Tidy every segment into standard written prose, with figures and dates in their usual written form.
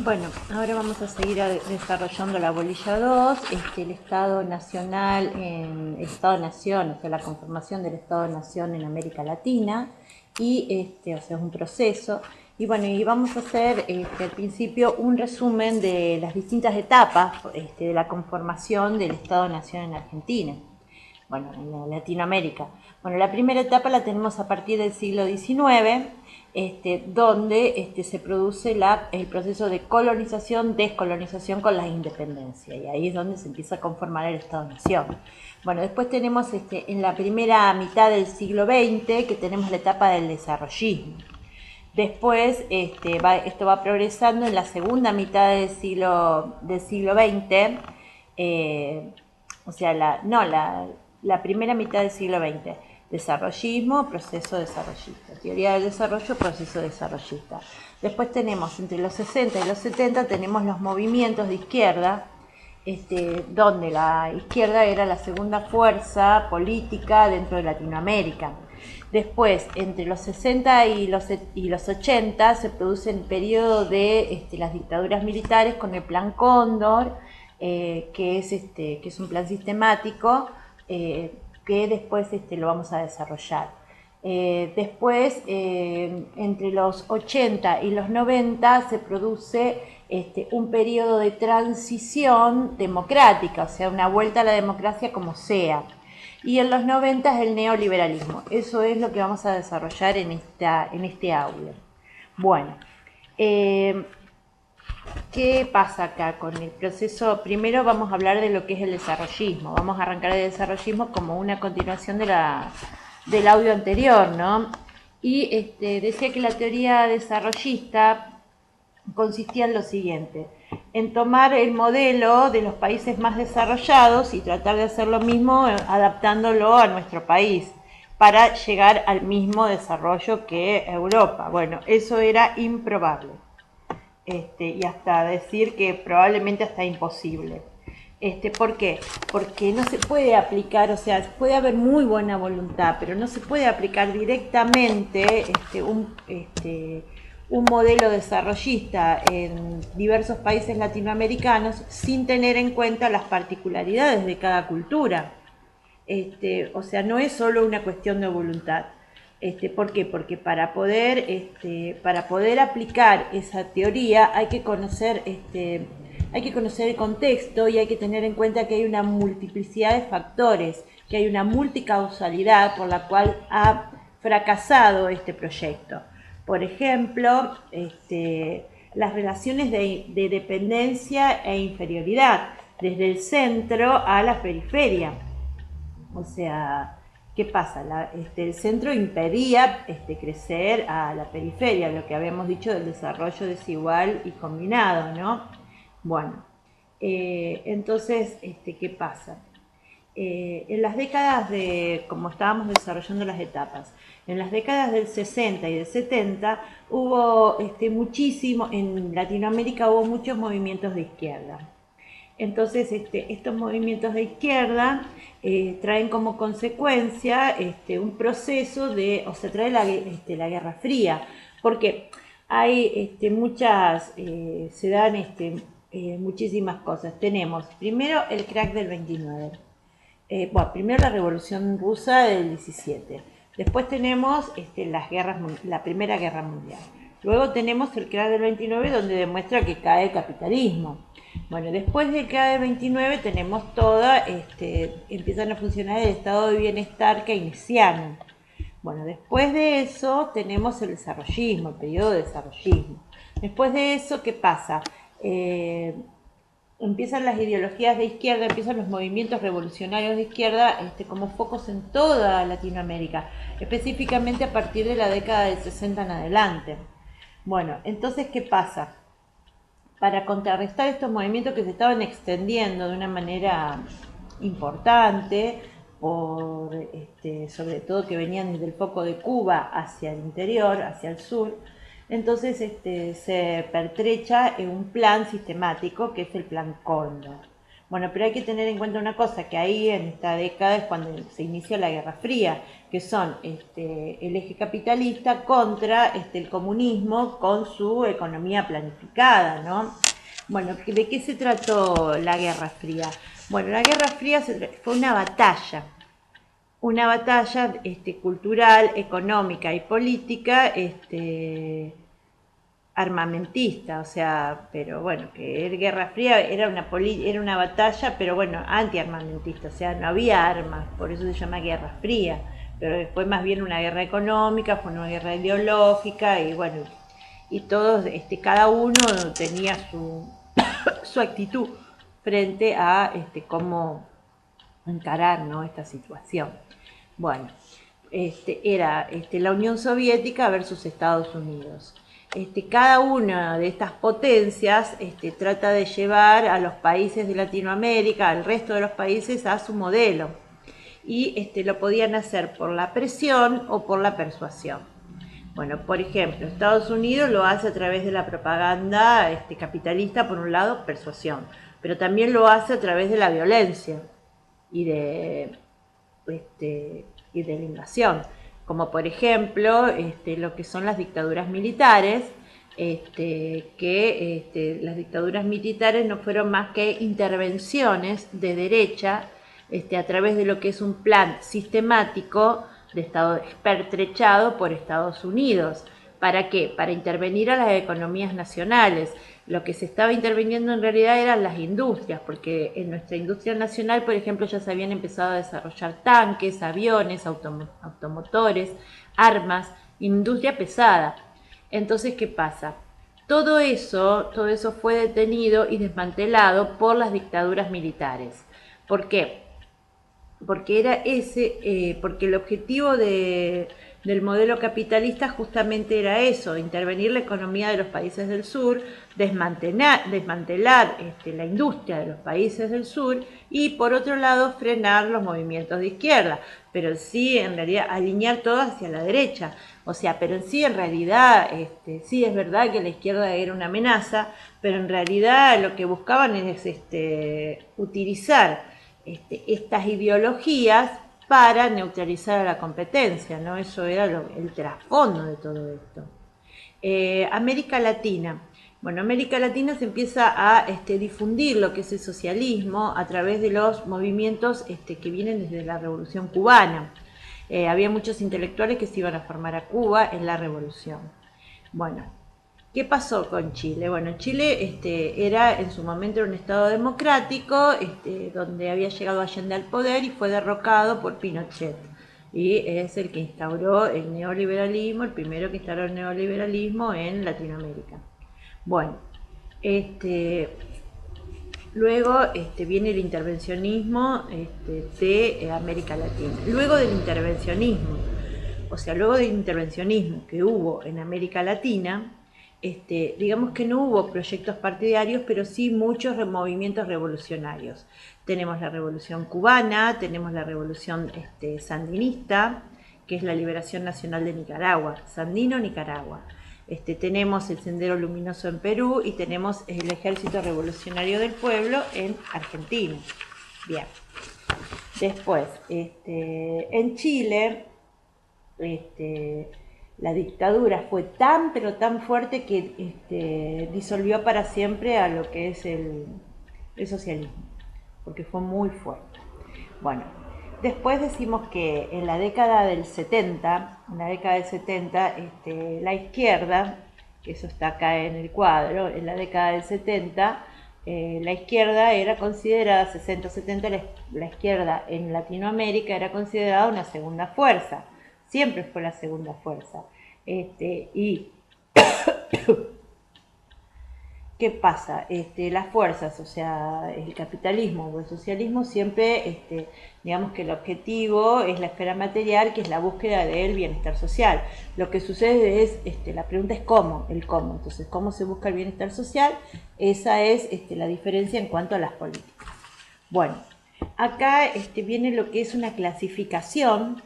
Bueno, ahora vamos a seguir desarrollando la bolilla 2, el Estado Nacional, el Estado-Nación, o sea, la conformación del Estado-Nación en América Latina, y o sea, es un proceso. Y bueno, y vamos a hacer al principio un resumen de las distintas etapas de la conformación del Estado-Nación en Argentina, bueno, en Latinoamérica. Bueno, la primera etapa la tenemos a partir del siglo XIX, donde se produce el proceso de colonización, descolonización con la independencia, y ahí es donde se empieza a conformar el Estado-Nación. Bueno, después tenemos en la primera mitad del siglo XX, que tenemos la etapa del desarrollismo. Después esto va progresando en la segunda mitad del siglo XX, o sea, la primera mitad del siglo XX. Desarrollismo, proceso desarrollista. Teoría del desarrollo, proceso desarrollista. Después tenemos entre los 60 y los 70 tenemos los movimientos de izquierda, donde la izquierda era la segunda fuerza política dentro de Latinoamérica. Después, entre los 60 y los 80, se produce el periodo de las dictaduras militares con el Plan Cóndor, que es un plan sistemático, que después lo vamos a desarrollar. Después, entre los 80 y los 90, se produce un periodo de transición democrática, o sea, una vuelta a la democracia como sea. Y en los 90 es el neoliberalismo. Eso es lo que vamos a desarrollar en este audio. Bueno, eh, ¿qué pasa acá con el proceso? Primero vamos a hablar de lo que es el desarrollismo. Vamos a arrancar el desarrollismo como una continuación del audio anterior, ¿no? Y decía que la teoría desarrollista consistía en lo siguiente: en tomar el modelo de los países más desarrollados y tratar de hacer lo mismo adaptándolo a nuestro país para llegar al mismo desarrollo que Europa. Bueno, eso era improbable, y hasta decir que probablemente hasta imposible. ¿Por qué? Porque no se puede aplicar, o sea, puede haber muy buena voluntad, pero no se puede aplicar directamente un modelo desarrollista en diversos países latinoamericanos sin tener en cuenta las particularidades de cada cultura. O sea, no es solo una cuestión de voluntad. ¿Por qué? Porque para poder aplicar esa teoría hay que conocer el contexto y hay que tener en cuenta que hay una multiplicidad de factores, que hay una multicausalidad por la cual ha fracasado este proyecto. Por ejemplo, las relaciones de dependencia e inferioridad, desde el centro a la periferia. O sea, ¿qué pasa? El centro impedía crecer a la periferia, lo que habíamos dicho del desarrollo desigual y combinado, ¿no? Bueno, entonces, ¿qué pasa? En las décadas como estábamos desarrollando las etapas, en las décadas del 60 y del 70 hubo muchísimo, en Latinoamérica hubo muchos movimientos de izquierda. Entonces, estos movimientos de izquierda traen como consecuencia un proceso o sea, trae la Guerra Fría, porque hay se dan muchísimas cosas. Tenemos primero el crack del 29, bueno, primero la Revolución Rusa del 17, después tenemos la Primera Guerra Mundial, luego tenemos el crack del 29 donde demuestra que cae el capitalismo. Bueno, después del crack del 29 tenemos empiezan a funcionar el estado de bienestar keynesiano. Bueno, después de eso tenemos el desarrollismo, el periodo de desarrollismo. Después de eso, ¿qué pasa? Empiezan las ideologías de izquierda, empiezan los movimientos revolucionarios de izquierda como focos en toda Latinoamérica, específicamente a partir de la década del 60 en adelante. Bueno, entonces, ¿qué pasa? Para contrarrestar estos movimientos que se estaban extendiendo de una manera importante, sobre todo que venían desde el foco de Cuba hacia el interior, hacia el sur, entonces se pertrecha en un plan sistemático que es el Plan Cóndor. Bueno, pero hay que tener en cuenta una cosa, que ahí en esta década es cuando se inicia la Guerra Fría, que son el eje capitalista contra el comunismo con su economía planificada, ¿no? Bueno, ¿de qué se trató la Guerra Fría? Bueno, la Guerra Fría fue una batalla cultural, económica y política, armamentista, o sea, pero bueno, que era Guerra Fría era una batalla, pero bueno, antiarmamentista, o sea, no había armas, por eso se llama Guerra Fría, pero fue más bien una guerra económica, fue una guerra ideológica y bueno, y todos, cada uno tenía su actitud frente a cómo encarar, ¿no?, esta situación. Bueno, era la Unión Soviética versus Estados Unidos. Cada una de estas potencias trata de llevar a los países de Latinoamérica, al resto de los países, a su modelo. Y lo podían hacer por la presión o por la persuasión. Bueno, por ejemplo, Estados Unidos lo hace a través de la propaganda capitalista, por un lado, persuasión, pero también lo hace a través de la violencia y de la invasión, como por ejemplo lo que son las dictaduras militares, que las dictaduras militares no fueron más que intervenciones de derecha a través de lo que es un plan sistemático de Estado pertrechado por Estados Unidos. ¿Para qué? Para intervenir a las economías nacionales. Lo que se estaba interviniendo en realidad eran las industrias, porque en nuestra industria nacional, por ejemplo, ya se habían empezado a desarrollar tanques, aviones, automotores, armas, industria pesada. Entonces, ¿qué pasa? Todo eso fue detenido y desmantelado por las dictaduras militares. ¿Por qué? Porque era porque el objetivo del modelo capitalista justamente era eso, intervenir la economía de los países del sur, desmantelar la industria de los países del sur y por otro lado frenar los movimientos de izquierda, pero sí en realidad alinear todo hacia la derecha, o sea, pero en sí en realidad sí es verdad que la izquierda era una amenaza, pero en realidad lo que buscaban es utilizar estas ideologías para neutralizar a la competencia, ¿no? Eso era el trasfondo de todo esto. América Latina. Bueno, América Latina se empieza a difundir lo que es el socialismo a través de los movimientos que vienen desde la Revolución Cubana. Había muchos intelectuales que se iban a formar a Cuba en la Revolución. Bueno, ¿qué pasó con Chile? Bueno, Chile era en su momento un estado democrático, donde había llegado Allende al poder y fue derrocado por Pinochet. Y es el que instauró el neoliberalismo, el primero que instauró el neoliberalismo en Latinoamérica. Bueno, luego viene el intervencionismo de América Latina. Luego del intervencionismo que hubo en América Latina, digamos que no hubo proyectos partidarios, pero sí muchos movimientos revolucionarios. Tenemos la Revolución Cubana, tenemos la Revolución Sandinista, que es la Liberación Nacional de Nicaragua, Sandino, Nicaragua. Tenemos el Sendero Luminoso en Perú y tenemos el Ejército Revolucionario del Pueblo en Argentina. Bien. Después, en Chile, la dictadura fue tan pero tan fuerte que disolvió para siempre a lo que es el socialismo, porque fue muy fuerte. Bueno, después decimos que en la década del 70, la izquierda, que eso está acá en el cuadro, en la década del 70, la izquierda era considerada, 60-70, la izquierda en Latinoamérica era considerada una segunda fuerza. Siempre fue la segunda fuerza. Y ¿qué pasa? Las fuerzas, o sea, el capitalismo o el socialismo siempre, digamos que el objetivo es la esfera material, que es la búsqueda del bienestar social. Lo que sucede es, la pregunta es cómo, el cómo. Entonces, ¿cómo se busca el bienestar social? Esa es la diferencia en cuanto a las políticas. Bueno, acá viene lo que es una clasificación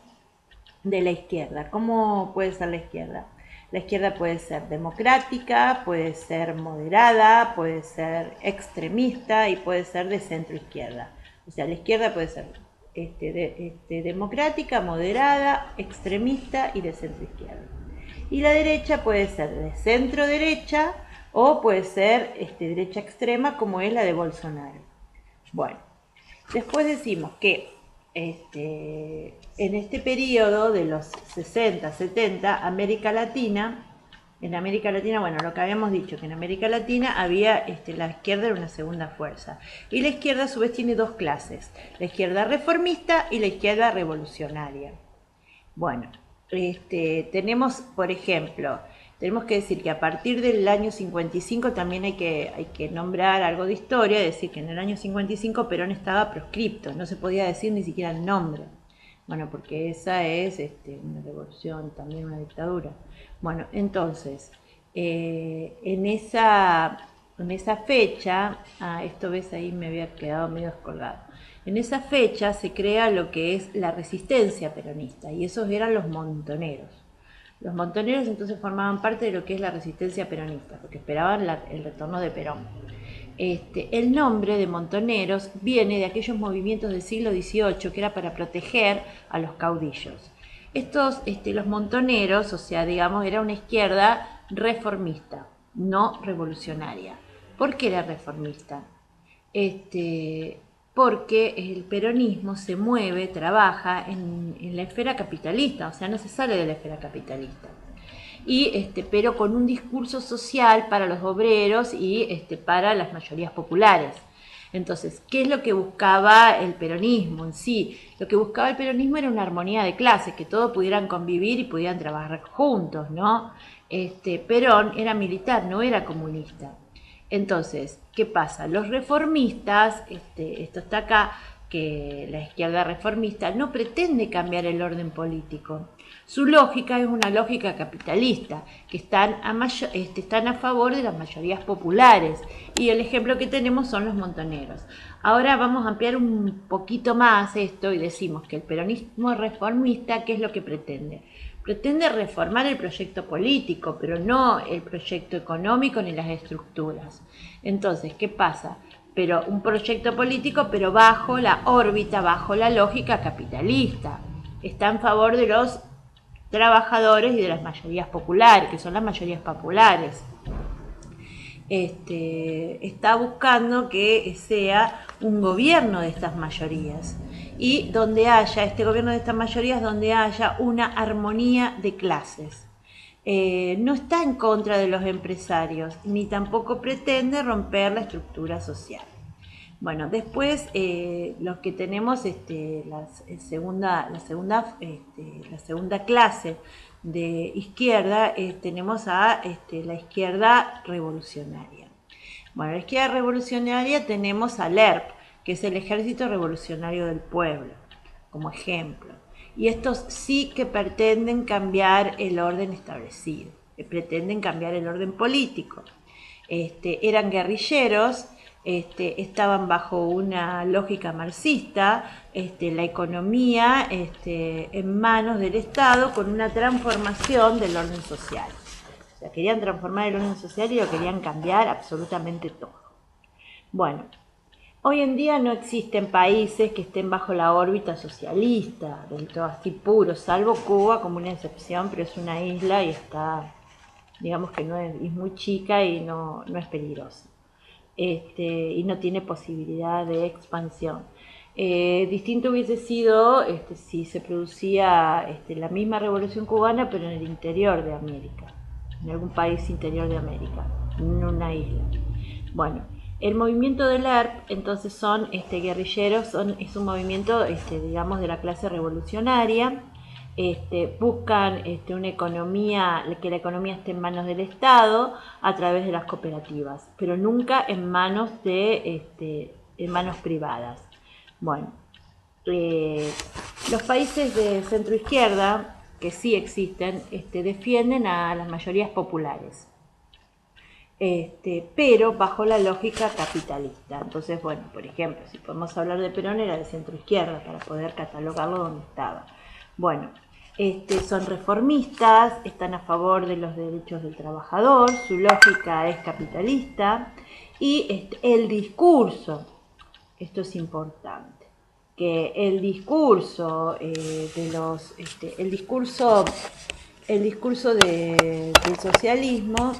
de la izquierda. ¿Cómo puede ser la izquierda? La izquierda puede ser democrática, puede ser moderada, puede ser extremista y puede ser de centro izquierda. O sea, la izquierda puede ser democrática, moderada, extremista y de centro izquierda. Y la derecha puede ser de centro derecha o puede ser derecha extrema, como es la de Bolsonaro. Bueno, después decimos que en este periodo de los 60, 70, en América Latina, bueno, lo que habíamos dicho, que en América Latina había, la izquierda era una segunda fuerza. Y la izquierda a su vez tiene dos clases, la izquierda reformista y la izquierda revolucionaria. Bueno, tenemos, por ejemplo, tenemos que decir que a partir del año 55 también hay que nombrar algo de historia, decir que en el año 55 Perón estaba proscripto, no se podía decir ni siquiera el nombre. Bueno, porque esa es una revolución, también una dictadura. Bueno, entonces, en esa fecha, esto ves ahí me había quedado medio descolgado. En esa fecha se crea lo que es la resistencia peronista, y esos eran los montoneros. Los montoneros entonces formaban parte de lo que es la resistencia peronista, porque esperaban el retorno de Perón. El nombre de montoneros viene de aquellos movimientos del siglo XVIII que era para proteger a los caudillos. Los montoneros, o sea, digamos, era una izquierda reformista, no revolucionaria. ¿Por qué era reformista? Porque el peronismo se mueve, trabaja en la esfera capitalista, o sea, no se sale de la esfera capitalista. Pero con un discurso social para los obreros y para las mayorías populares. Entonces, ¿qué es lo que buscaba el peronismo en sí? Lo que buscaba el peronismo era una armonía de clases, que todos pudieran convivir y pudieran trabajar juntos, ¿no? Perón era militar, no era comunista. Entonces, ¿qué pasa? Los reformistas, esto está acá, que la izquierda reformista no pretende cambiar el orden político. Su lógica es una lógica capitalista, que están a favor de las mayorías populares. Y el ejemplo que tenemos son los montoneros. Ahora vamos a ampliar un poquito más esto y decimos que el peronismo reformista, ¿qué es lo que pretende? Pretende reformar el proyecto político, pero no el proyecto económico ni las estructuras. Entonces, ¿qué pasa? Pero un proyecto político, pero bajo la órbita, bajo la lógica capitalista. Está en favor de los trabajadores y de las mayorías populares, que son las mayorías populares. Está buscando que sea un gobierno de estas mayorías y donde haya, este gobierno de estas mayorías, donde haya una armonía de clases. No está en contra de los empresarios, ni tampoco pretende romper la estructura social. Bueno, después los que tenemos la segunda clase de izquierda, tenemos a la izquierda revolucionaria. Bueno, la izquierda revolucionaria tenemos al ERP, que es el Ejército Revolucionario del Pueblo, como ejemplo. Y estos sí que pretenden cambiar el orden establecido, pretenden cambiar el orden político. Eran guerrilleros, estaban bajo una lógica marxista, la economía en manos del Estado con una transformación del orden social. O sea, querían transformar el orden social y lo querían cambiar absolutamente todo. Bueno, hoy en día no existen países que estén bajo la órbita socialista, del todo así puro, salvo Cuba como una excepción, pero es una isla y está, digamos que no es muy chica y no es peligrosa. Y no tiene posibilidad de expansión. Distinto hubiese sido si se producía la misma revolución cubana, pero en el interior de América, en algún país interior de América, en una isla. Bueno, el movimiento del ERP, entonces son guerrilleros, es un movimiento, digamos, de la clase revolucionaria. Buscan una economía, que la economía esté en manos del Estado a través de las cooperativas, pero nunca en manos privadas. Bueno, los países de centro izquierda, que sí existen, defienden a las mayorías populares, pero bajo la lógica capitalista. Entonces, bueno, por ejemplo, si podemos hablar de Perón, era de centro izquierda para poder catalogarlo donde estaba. Bueno, Son reformistas, están a favor de los derechos del trabajador, su lógica es capitalista y el discurso, esto es importante, que el discurso del socialismo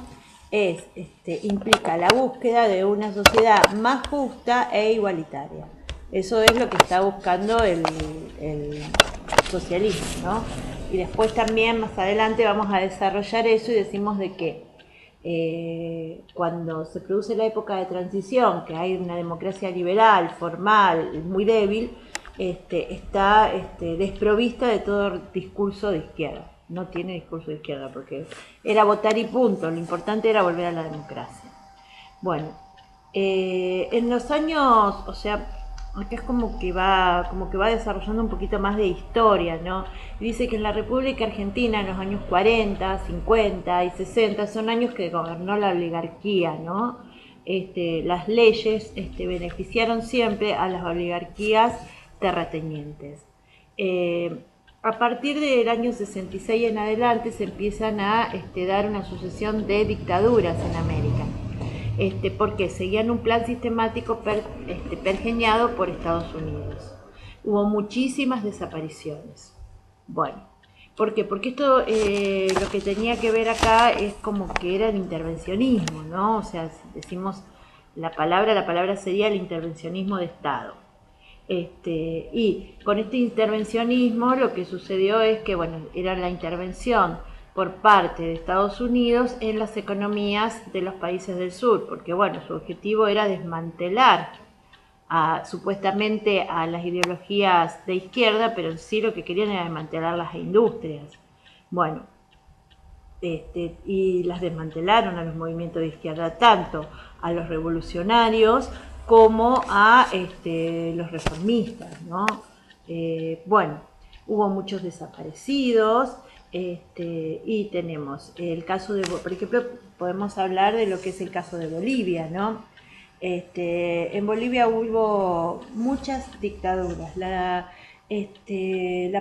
implica la búsqueda de una sociedad más justa e igualitaria. Eso es lo que está buscando el socialismo, ¿no? Y después también más adelante vamos a desarrollar eso y decimos de que cuando se produce la época de transición, que hay una democracia liberal, formal, muy débil, está desprovista de todo discurso de izquierda. No tiene discurso de izquierda porque era votar y punto, lo importante era volver a la democracia. Bueno, en los años, o sea, acá es como que va desarrollando un poquito más de historia, ¿no? Y dice que en la República Argentina en los años 40, 50 y 60 son años que gobernó la oligarquía, ¿no? Las leyes beneficiaron siempre a las oligarquías terratenientes. A partir del año 66 en adelante se empiezan a dar una sucesión de dictaduras en América. Porque seguían un plan sistemático pergeñado por Estados Unidos. Hubo muchísimas desapariciones. Bueno, ¿por qué? Porque esto lo que tenía que ver acá es como que era el intervencionismo, ¿no? O sea, si decimos la palabra sería el intervencionismo de Estado. Y con este intervencionismo lo que sucedió es que, bueno, era la intervención por parte de Estados Unidos en las economías de los países del sur, porque bueno, su objetivo era desmantelar supuestamente a las ideologías de izquierda, pero en sí lo que querían era desmantelar las industrias. Bueno, y las desmantelaron a los movimientos de izquierda, tanto a los revolucionarios como a los reformistas, ¿no? Bueno, hubo muchos desaparecidos. Y tenemos el caso de, por ejemplo, podemos hablar de lo que es el caso de Bolivia, ¿no? En Bolivia hubo muchas dictaduras. La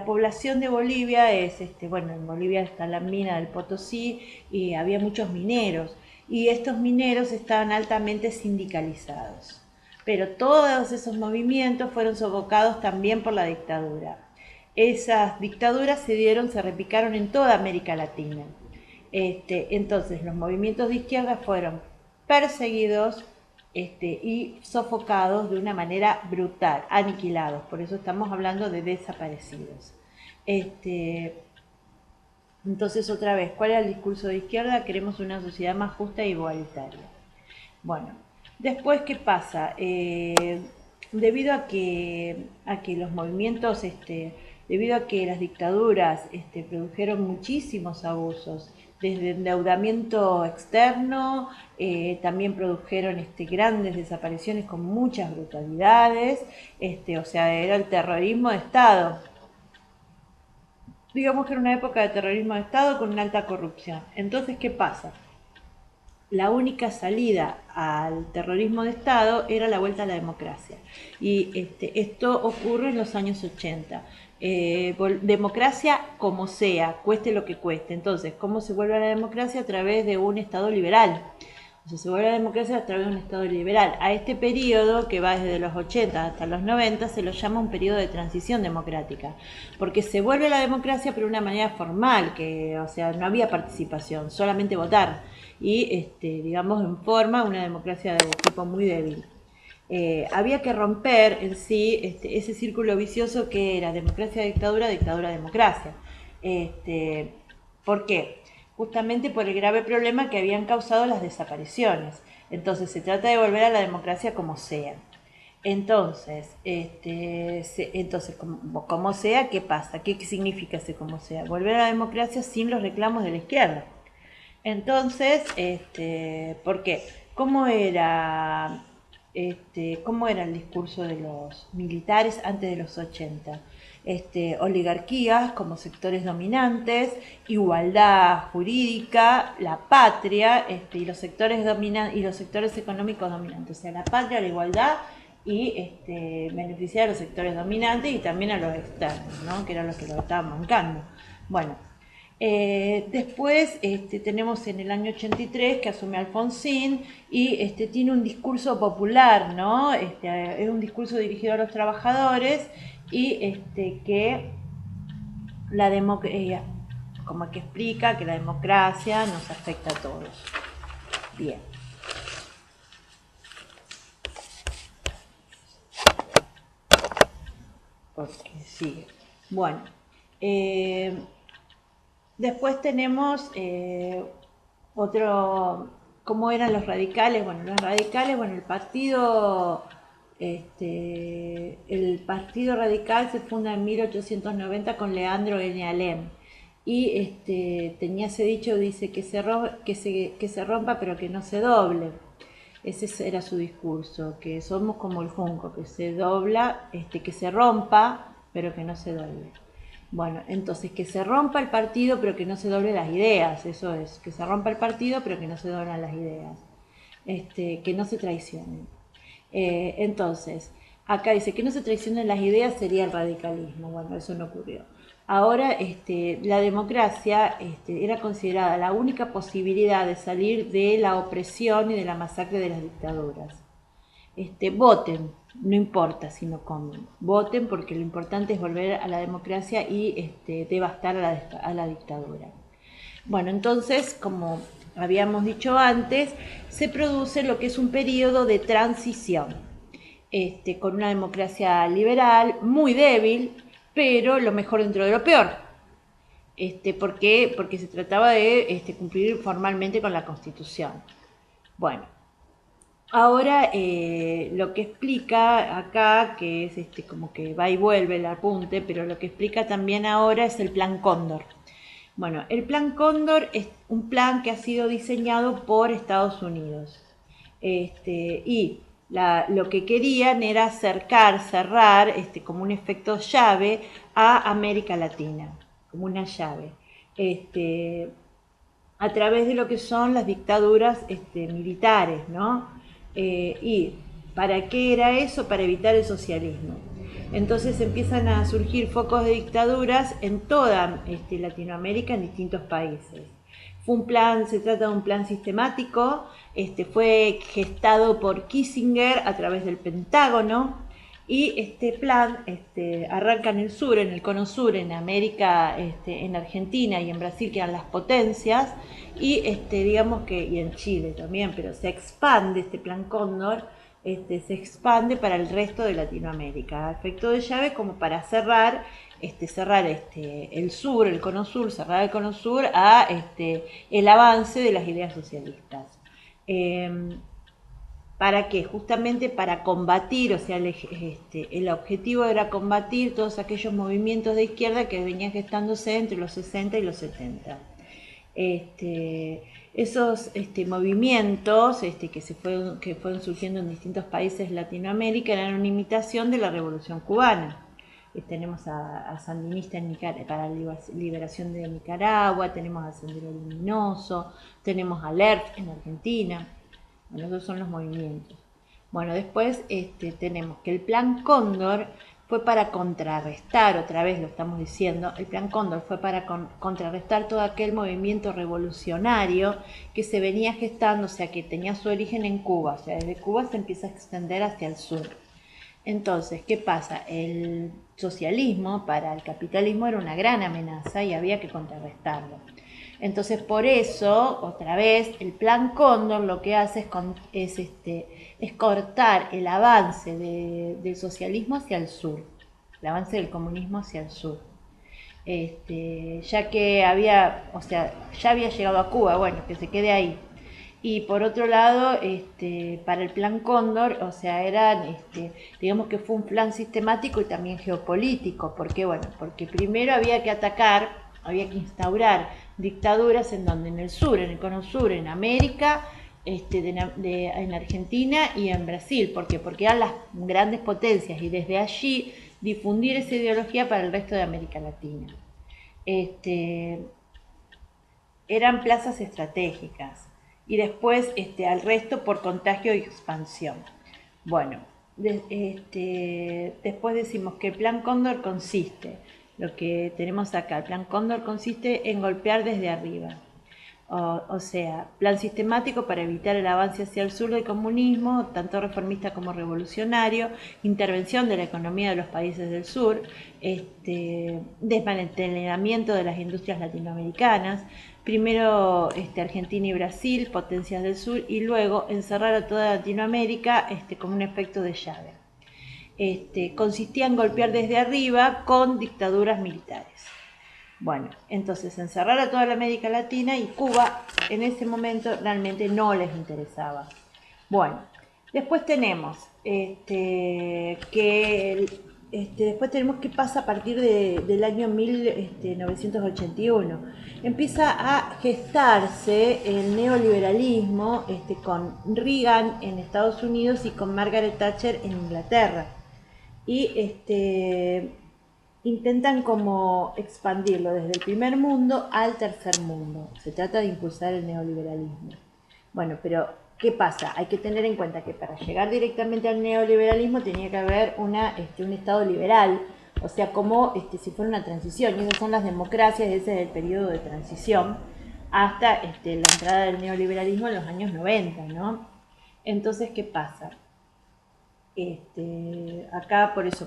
población de Bolivia es, bueno, en Bolivia está la mina del Potosí y había muchos mineros. Y estos mineros estaban altamente sindicalizados. Pero todos esos movimientos fueron sofocados también por la dictadura. Esas dictaduras se replicaron en toda América Latina. Entonces los movimientos de izquierda fueron perseguidos y sofocados de una manera brutal, aniquilados. Por eso estamos hablando de desaparecidos. Entonces otra vez, ¿cuál era el discurso de izquierda? Queremos una sociedad más justa e igualitaria. Bueno, después, ¿qué pasa? Debido a que los movimientos, debido a que las dictaduras produjeron muchísimos abusos, desde endeudamiento externo, también produjeron grandes desapariciones con muchas brutalidades, o sea, era el terrorismo de Estado. Digamos que era una época de terrorismo de Estado con una alta corrupción. Entonces, ¿qué pasa? La única salida al terrorismo de Estado era la vuelta a la democracia. Y esto ocurre en los años 80. Democracia como sea, cueste lo que cueste. Entonces, ¿cómo se vuelve a la democracia? A través de un Estado liberal. O sea, se vuelve a la democracia a través de un Estado liberal. A este periodo, que va desde los 80 hasta los 90, se lo llama un periodo de transición democrática. Porque se vuelve a la democracia pero de una manera formal, que, o sea, no había participación, solamente votar. Y, digamos, en forma, una democracia de tipo muy débil. Había que romper en sí ese círculo vicioso que era democracia, dictadura, dictadura, democracia. ¿Por qué? Justamente por el grave problema que habían causado las desapariciones. Entonces se trata de volver a la democracia como sea. Entonces, como sea, ¿qué pasa? ¿Qué significa ese como sea? Volver a la democracia sin los reclamos de la izquierda. Entonces, ¿por qué? ¿Cómo era el discurso de los militares antes de los 80? Oligarquías como sectores dominantes, igualdad jurídica, la patria, y los sectores económicos dominantes, o sea, la patria, la igualdad y beneficiar a los sectores dominantes y también a los externos, ¿no? Que eran los que lo estaban bancando. Bueno, después tenemos en el año 83 que asume Alfonsín y tiene un discurso popular, ¿no? Es un discurso dirigido a los trabajadores y que como que explica que la democracia nos afecta a todos. Bien. Porque sigue. Bueno, después tenemos ¿cómo eran los radicales? Bueno, los radicales, bueno, el partido radical se funda en 1890 con Leandro N. Alem. Y tenía ese dicho, dice que se rompa pero que no se doble. Ese era su discurso, que somos como el junco, que se dobla, que se rompa, pero que no se doble. Bueno, entonces que se rompa el partido, pero que no se doblen las ideas, eso es, que se rompa el partido, pero que no se doblen las ideas, que no se traicionen. Entonces, acá dice que no se traicionen las ideas sería el radicalismo, bueno, eso no ocurrió. Ahora, la democracia era considerada la única posibilidad de salir de la opresión y de la masacre de las dictaduras. Voten, no importa si no comen, voten porque lo importante es volver a la democracia y devastar a la dictadura. Bueno, entonces, como habíamos dicho antes, se produce lo que es un periodo de transición, con una democracia liberal muy débil, pero lo mejor dentro de lo peor. ¿Por qué? Porque se trataba de cumplir formalmente con la Constitución. Bueno, ahora lo que explica acá, que es como que va y vuelve el apunte, pero lo que explica también ahora es el Plan Cóndor. Bueno, el Plan Cóndor es un plan que ha sido diseñado por Estados Unidos. Y lo que querían era cerrar como un efecto llave a América Latina, como una llave, a través de lo que son las dictaduras militares, ¿no? ¿Y para qué era eso? Para evitar el socialismo. Entonces empiezan a surgir focos de dictaduras en toda Latinoamérica, en distintos países. Se trata de un plan sistemático, fue gestado por Kissinger a través del Pentágono, y este plan arranca en el sur, en el cono sur, en América, en Argentina y en Brasil, que eran las potencias, y digamos que, y en Chile también, pero se expande este plan Cóndor, se expande para el resto de Latinoamérica, a efecto de llave como para cerrar el sur, el cono sur, cerrar el cono sur a el avance de las ideas socialistas. ¿Para qué? Justamente para combatir, o sea, el objetivo era combatir todos aquellos movimientos de izquierda que venían gestándose entre los 60 y los 70. Esos movimientos que fueron surgiendo en distintos países de Latinoamérica eran una imitación de la Revolución Cubana. Tenemos a Sandinista para la liberación de Nicaragua, tenemos a Sendero Luminoso, tenemos a LERF en Argentina. Bueno, esos son los movimientos. Bueno, después tenemos que el Plan Cóndor fue para contrarrestar, otra vez lo estamos diciendo, el Plan Cóndor fue para contrarrestar todo aquel movimiento revolucionario que se venía gestando, o sea, que tenía su origen en Cuba, o sea, desde Cuba se empieza a extender hacia el sur. Entonces, ¿qué pasa? El socialismo para el capitalismo era una gran amenaza y había que contrarrestarlo. Entonces, por eso, otra vez, el Plan Cóndor lo que hace es cortar el avance del socialismo hacia el sur, el avance del comunismo hacia el sur. Ya que ya había llegado a Cuba, bueno, que se quede ahí. Y por otro lado, para el Plan Cóndor, o sea, digamos que fue un plan sistemático y también geopolítico. ¿Por qué? Bueno, porque primero había que instaurar dictaduras en donde, en el sur, en el cono sur, en América, en Argentina y en Brasil. ¿Por qué? Porque eran las grandes potencias y desde allí difundir esa ideología para el resto de América Latina. Eran plazas estratégicas. Y después al resto por contagio y expansión. Bueno, después decimos que el Plan Cóndor consiste, lo que tenemos acá. El Plan Cóndor consiste en golpear desde arriba. O sea, plan sistemático para evitar el avance hacia el sur del comunismo, tanto reformista como revolucionario, intervención de la economía de los países del sur, desmantelamiento de las industrias latinoamericanas, primero Argentina y Brasil, potencias del sur, y luego encerrar a toda Latinoamérica como un efecto de llave. Consistía en golpear desde arriba con dictaduras militares. Bueno, entonces encerrar a toda la América Latina, y Cuba en ese momento realmente no les interesaba. Bueno, después tenemos después tenemos qué pasa a partir del año 1981. Empieza a gestarse el neoliberalismo con Reagan en Estados Unidos y con Margaret Thatcher en Inglaterra. Y intentan como expandirlo desde el primer mundo al tercer mundo. Se trata de impulsar el neoliberalismo. Bueno, pero ¿qué pasa? Hay que tener en cuenta que para llegar directamente al neoliberalismo tenía que haber un Estado liberal, o sea, como si fuera una transición. Y esas son las democracias, ese es el periodo de transición hasta la entrada del neoliberalismo en los años 90, ¿no? Entonces, ¿qué pasa? Acá por eso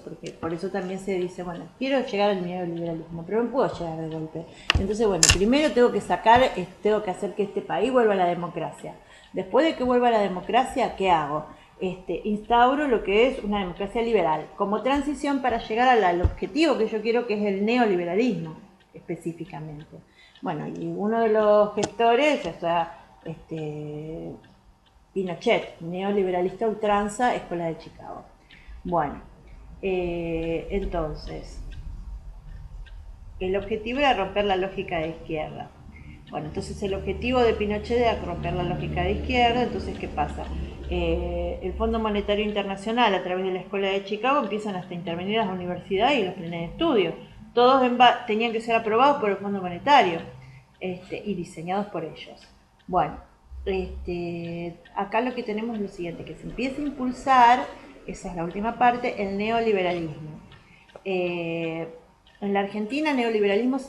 también se dice, bueno, quiero llegar al neoliberalismo, pero no puedo llegar de golpe. Entonces, bueno, primero tengo que hacer que este país vuelva a la democracia. Después de que vuelva a la democracia, ¿qué hago? Instauro lo que es una democracia liberal, como transición para llegar al objetivo que yo quiero, que es el neoliberalismo, específicamente. Bueno, y uno de los gestores, o sea, Pinochet, neoliberalista ultranza, Escuela de Chicago. Bueno, entonces, el objetivo era romper la lógica de izquierda. Bueno, entonces el objetivo de Pinochet era romper la lógica de izquierda. Entonces, ¿qué pasa? El Fondo Monetario Internacional, a través de la Escuela de Chicago, empiezan hasta a intervenir las universidades y los planes de estudio. Todos tenían que ser aprobados por el Fondo Monetario y diseñados por ellos. Bueno, acá lo que tenemos es lo siguiente, que se empieza a impulsar, esa es la última parte, el neoliberalismo. En la Argentina el neoliberalismo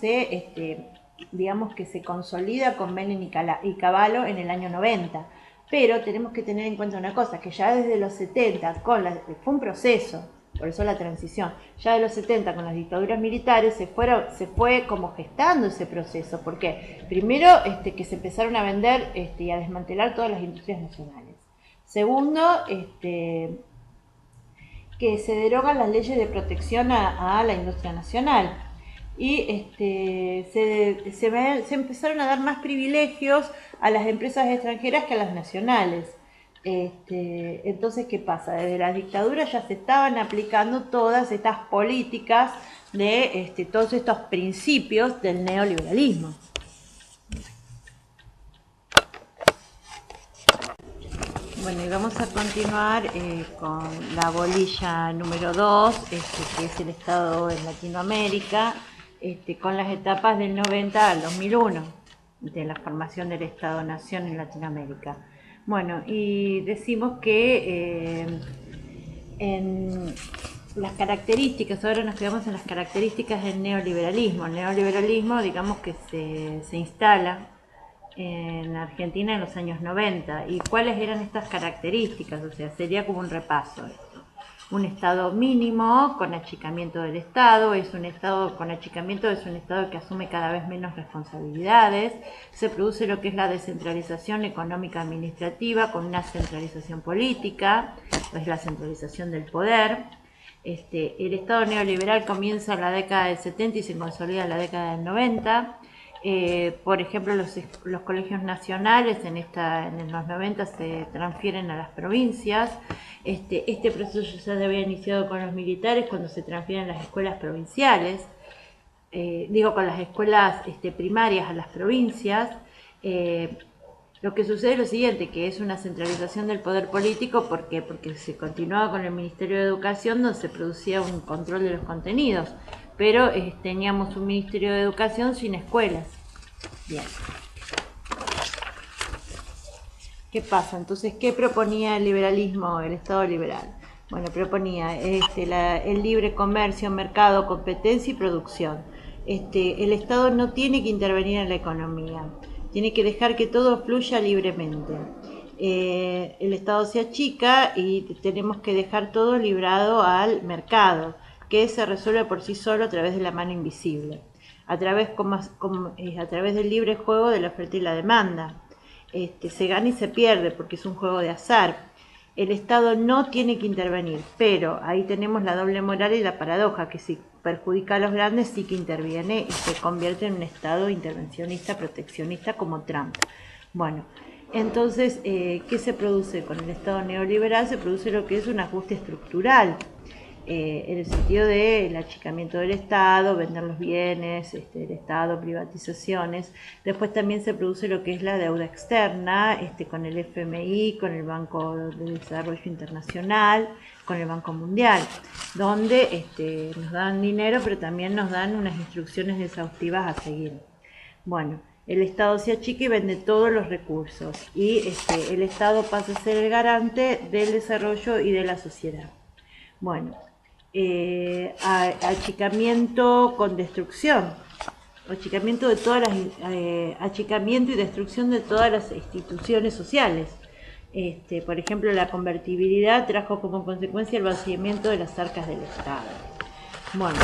digamos que se consolida con Menem y Cavallo en el año 90, pero tenemos que tener en cuenta una cosa, que ya desde los 70, fue un proceso, por eso la transición, ya de los 70 con las dictaduras militares se fue como gestando ese proceso. ¿Por qué? Primero, que se empezaron a vender y a desmantelar todas las industrias nacionales. Segundo, que se derogan las leyes de protección a la industria nacional. Y se empezaron a dar más privilegios a las empresas extranjeras que a las nacionales. Entonces, ¿qué pasa? Desde la dictadura ya se estaban aplicando todas estas políticas de todos estos principios del neoliberalismo. Bueno, y vamos a continuar con la bolilla número 2, que es el Estado en Latinoamérica, con las etapas del 90 al 2001, de la formación del Estado-Nación en Latinoamérica. Bueno, y decimos que en las características, ahora nos quedamos en las características del neoliberalismo. El neoliberalismo, digamos que se instala en Argentina en los años 90. ¿Y cuáles eran estas características? O sea, sería como un repaso esto. Un Estado mínimo con achicamiento del Estado, un Estado con achicamiento es un Estado que asume cada vez menos responsabilidades, se produce lo que es la descentralización económica administrativa con una centralización política, es la centralización del poder. El Estado neoliberal comienza en la década del 70 y se consolida en la década del 90. Por ejemplo, los colegios nacionales en los 90 se transfieren a las provincias. Este proceso ya se había iniciado con los militares cuando se transfieren las escuelas provinciales, con las escuelas primarias a las provincias. Lo que sucede es lo siguiente, que es una centralización del poder político. ¿Por qué? Porque se continuaba con el Ministerio de Educación, donde se producía un control de los contenidos, pero teníamos un Ministerio de Educación sin escuelas. Bien. ¿Qué pasa? Entonces, ¿qué proponía el liberalismo, el Estado liberal? Bueno, proponía el libre comercio, mercado, competencia y producción. El Estado no tiene que intervenir en la economía, tiene que dejar que todo fluya libremente. El Estado se achica y tenemos que dejar todo librado al mercado, que se resuelve por sí solo a través de la mano invisible, a través, a través del libre juego de la oferta y la demanda. Se gana y se pierde porque es un juego de azar. El Estado no tiene que intervenir, pero ahí tenemos la doble moral y la paradoja, que si perjudica a los grandes sí que interviene y se convierte en un Estado intervencionista, proteccionista como Trump. Bueno, entonces, ¿qué se produce con el Estado neoliberal? Se produce lo que es un ajuste estructural, en el sentido del achicamiento del Estado, vender los bienes del Estado, privatizaciones. Después también se produce lo que es la deuda externa, con el FMI, con el Banco de Desarrollo Internacional, con el Banco Mundial, donde nos dan dinero, pero también nos dan unas instrucciones exhaustivas a seguir. Bueno, el Estado se achica y vende todos los recursos y el Estado pasa a ser el garante del desarrollo y de la sociedad. Bueno, achicamiento con destrucción, achicamiento de todas achicamiento y destrucción de todas las instituciones sociales. Por ejemplo, la convertibilidad trajo como consecuencia el vaciamiento de las arcas del Estado. Bueno,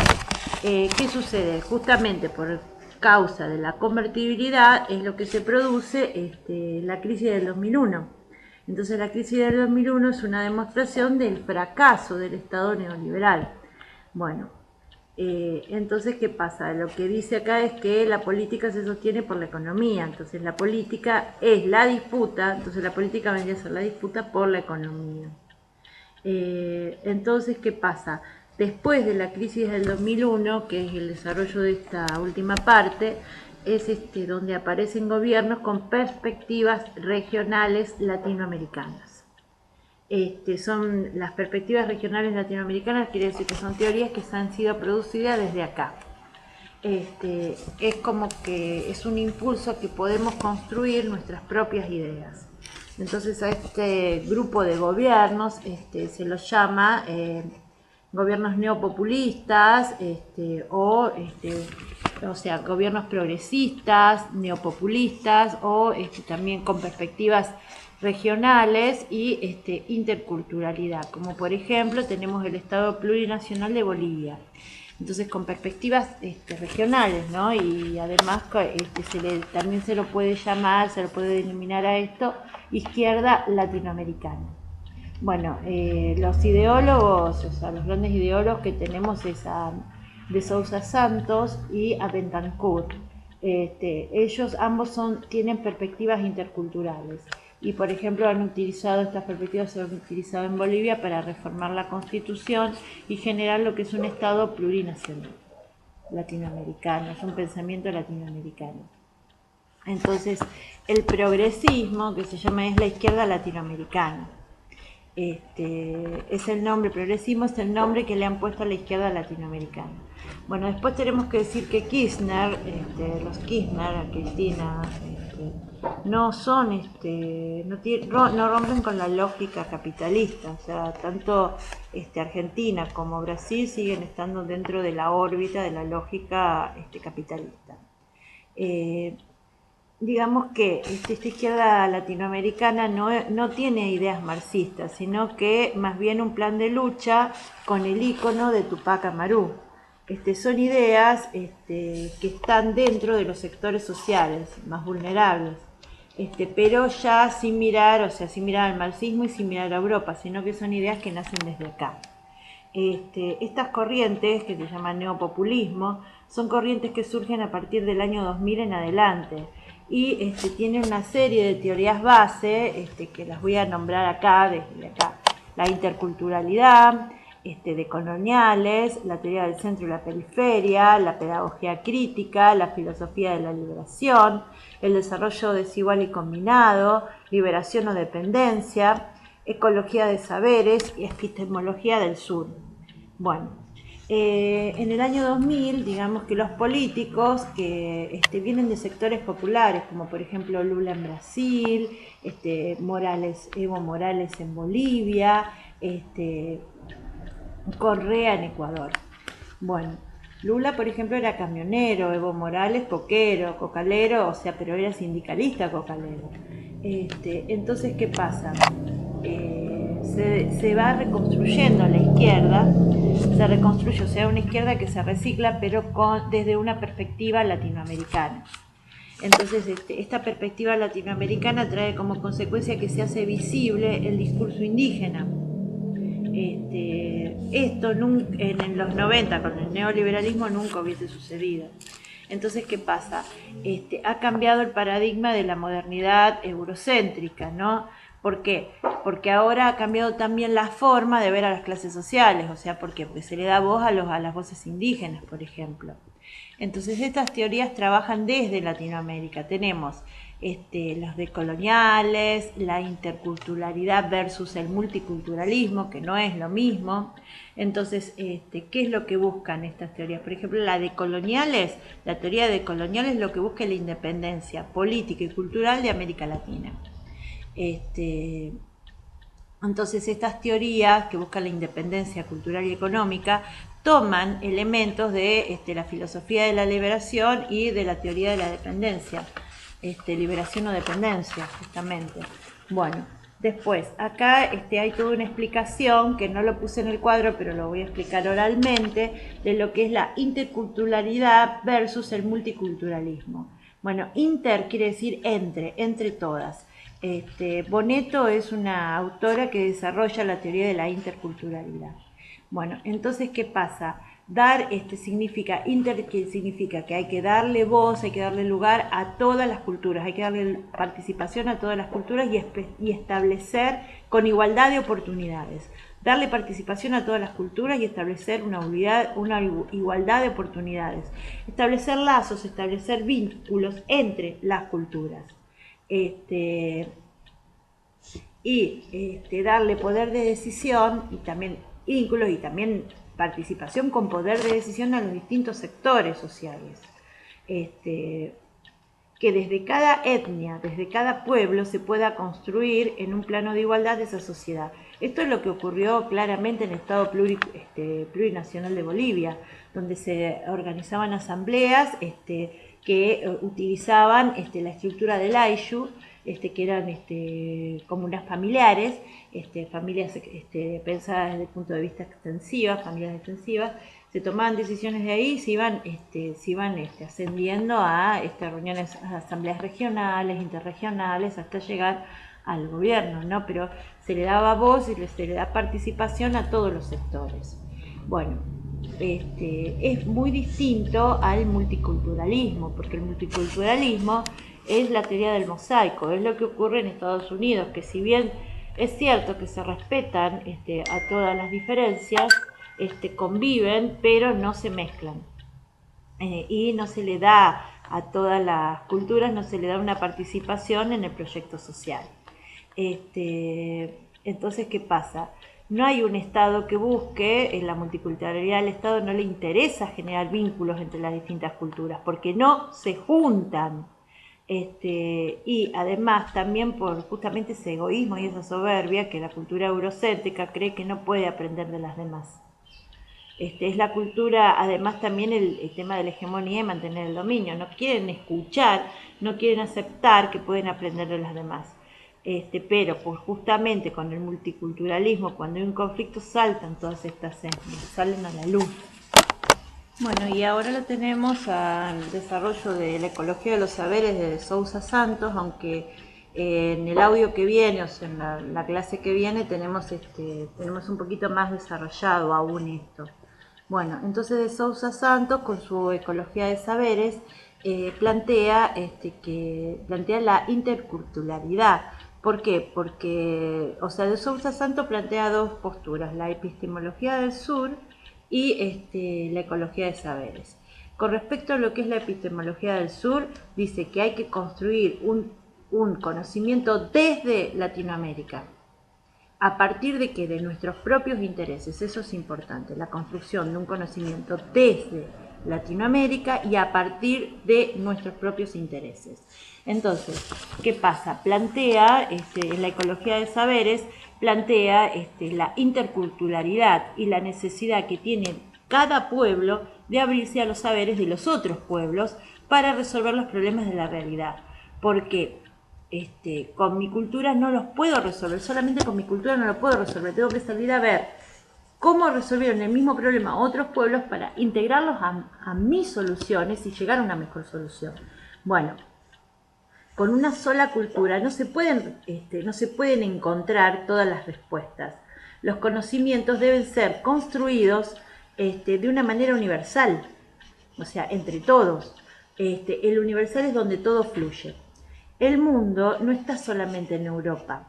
¿qué sucede? Justamente por causa de la convertibilidad es lo que se produce la crisis del 2001. Entonces la crisis del 2001 es una demostración del fracaso del Estado neoliberal. Bueno, entonces, ¿qué pasa? Lo que dice acá es que la política se sostiene por la economía. Entonces la política es la disputa, entonces la política vendría a ser la disputa por la economía. Entonces, ¿qué pasa? Después de la crisis del 2001, que es el desarrollo de esta última parte, es donde aparecen gobiernos con perspectivas regionales latinoamericanas. Son las perspectivas regionales latinoamericanas, quiere decir que son teorías que han sido producidas desde acá. Es como que es un impulso que podemos construir nuestras propias ideas. Entonces a este grupo de gobiernos se los llama gobiernos neopopulistas o sea, gobiernos progresistas, neopopulistas o también con perspectivas regionales y interculturalidad, como por ejemplo tenemos el Estado Plurinacional de Bolivia. Entonces con perspectivas regionales, ¿no? Y además también se lo puede llamar, se lo puede denominar a esto izquierda latinoamericana. Bueno, los ideólogos, o sea, los grandes ideólogos que tenemos es a de Sousa Santos y a Bentancur. Ellos ambos tienen perspectivas interculturales y, por ejemplo, han utilizado estas perspectivas, se han utilizado en Bolivia para reformar la Constitución y generar lo que es un Estado plurinacional latinoamericano, es un pensamiento latinoamericano. Entonces, el progresismo, que se llama, es la izquierda latinoamericana. Es el nombre, progresismo es el nombre que le han puesto a la izquierda latinoamericana. Bueno, después tenemos que decir que Kirchner, los Kirchner, Cristina, no son, no rompen con la lógica capitalista, o sea, tanto Argentina como Brasil siguen estando dentro de la órbita de la lógica capitalista. Digamos que esta izquierda latinoamericana no tiene ideas marxistas, sino que más bien un plan de lucha con el ícono de Tupac Amaru. Son ideas que están dentro de los sectores sociales más vulnerables, pero ya sin mirar, o sea, sin mirar al marxismo y sin mirar a Europa, sino que son ideas que nacen desde acá. Estas corrientes, que se llaman neopopulismo, son corrientes que surgen a partir del año 2000 en adelante y tienen una serie de teorías base que las voy a nombrar acá, desde acá. La interculturalidad, de coloniales, la teoría del centro y la periferia, la pedagogía crítica, la filosofía de la liberación, el desarrollo desigual y combinado, liberación o dependencia, ecología de saberes y epistemología del sur. Bueno, en el año 2000, digamos que los políticos que vienen de sectores populares, como por ejemplo Lula en Brasil, Evo Morales en Bolivia, Correa en Ecuador. Bueno, Lula, por ejemplo, era camionero, Evo Morales coquero, cocalero, o sea, pero era sindicalista cocalero. Entonces, ¿qué pasa? Se va reconstruyendo la izquierda, se reconstruye, o sea, una izquierda que se recicla, pero desde una perspectiva latinoamericana. Entonces, esta perspectiva latinoamericana trae como consecuencia que se hace visible el discurso indígena. Esto en los 90 con el neoliberalismo nunca hubiese sucedido. Entonces, ¿qué pasa? Ha cambiado el paradigma de la modernidad eurocéntrica, ¿no? ¿Por qué? Porque ahora ha cambiado también la forma de ver a las clases sociales, o sea, ¿por qué? Porque se le da voz a las voces indígenas, por ejemplo. Entonces, estas teorías trabajan desde Latinoamérica. Tenemos los decoloniales, la interculturalidad versus el multiculturalismo, que no es lo mismo. Entonces, ¿qué es lo que buscan estas teorías? Por ejemplo, la teoría de decoloniales lo que busca es la independencia política y cultural de América Latina. Entonces, estas teorías que buscan la independencia cultural y económica toman elementos de la filosofía de la liberación y de la teoría de la dependencia. Liberación o dependencia, justamente. Bueno, después, acá hay toda una explicación, que no lo puse en el cuadro, pero lo voy a explicar oralmente, de lo que es la interculturalidad versus el multiculturalismo. Bueno, inter quiere decir entre todas. Bonetto es una autora que desarrolla la teoría de la interculturalidad. Bueno, entonces, ¿qué pasa? Dar significa, que significa que hay que darle voz, hay que darle lugar a todas las culturas, hay que darle participación a todas las culturas y establecer con igualdad de oportunidades. Darle participación a todas las culturas y establecer una igualdad de oportunidades. Establecer lazos, establecer vínculos entre las culturas. Darle poder de decisión y también vínculos y también participación con poder de decisión a los distintos sectores sociales. Que desde cada etnia, desde cada pueblo se pueda construir en un plano de igualdad esa sociedad. Esto es lo que ocurrió claramente en el Estado plurinacional de Bolivia, donde se organizaban asambleas que utilizaban la estructura del Ayllu, que eran comunas familiares, familias pensadas desde el punto de vista extensiva, familias extensivas. Se tomaban decisiones de ahí y se iban ascendiendo a reuniones, a asambleas regionales, interregionales, hasta llegar al gobierno, ¿no? Pero se le daba voz y se le da participación a todos los sectores. Bueno, es muy distinto al multiculturalismo, porque el multiculturalismo es la teoría del mosaico, es lo que ocurre en Estados Unidos, que si bien es cierto que se respetan a todas las diferencias, conviven, pero no se mezclan. Y no se le da a todas las culturas, no se le da una participación en el proyecto social. Entonces, ¿qué pasa? No hay un Estado que busque, en la multiculturalidad del Estado no le interesa generar vínculos entre las distintas culturas, porque no se juntan. Y además también por justamente ese egoísmo y esa soberbia que la cultura eurocéntrica cree que no puede aprender de las demás. Es la cultura, además también el tema de la hegemonía y mantener el dominio. No quieren escuchar, no quieren aceptar que pueden aprender de las demás. Pero pues justamente con el multiculturalismo, cuando hay un conflicto, saltan todas estas etnias, salen a la luz. Bueno, y ahora lo tenemos al desarrollo de la ecología de los saberes de Sousa Santos, aunque en el audio que viene, o sea, en la clase que viene, tenemos un poquito más desarrollado aún esto. Bueno, entonces de Sousa Santos, con su ecología de saberes, plantea la interculturalidad. ¿Por qué? Porque, o sea, de Sousa Santos plantea dos posturas, la epistemología del sur y la ecología de saberes. Con respecto a lo que es la epistemología del sur, dice que hay que construir un conocimiento desde Latinoamérica, a partir de que de nuestros propios intereses. Eso es importante, la construcción de un conocimiento desde Latinoamérica y a partir de nuestros propios intereses. Entonces, ¿qué pasa? Plantea, en la ecología de saberes, plantea la interculturalidad y la necesidad que tiene cada pueblo de abrirse a los saberes de los otros pueblos para resolver los problemas de la realidad. Porque con mi cultura no los puedo resolver, solamente con mi cultura no lo puedo resolver, tengo que salir a ver cómo resolvieron el mismo problema otros pueblos para integrarlos a mis soluciones y llegar a una mejor solución. Bueno, con una sola cultura no se pueden encontrar todas las respuestas. Los conocimientos deben ser construidos de una manera universal, o sea, entre todos. El universal es donde todo fluye. El mundo no está solamente en Europa.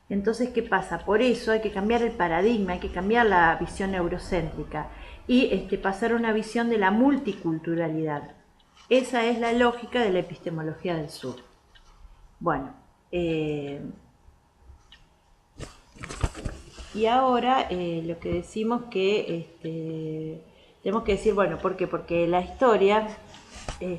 Entonces, ¿qué pasa? Por eso hay que cambiar el paradigma, hay que cambiar la visión eurocéntrica y pasar a una visión de la multiculturalidad. Esa es la lógica de la epistemología del sur. Bueno, y ahora lo que decimos que tenemos que decir, bueno, ¿por qué? Porque la historia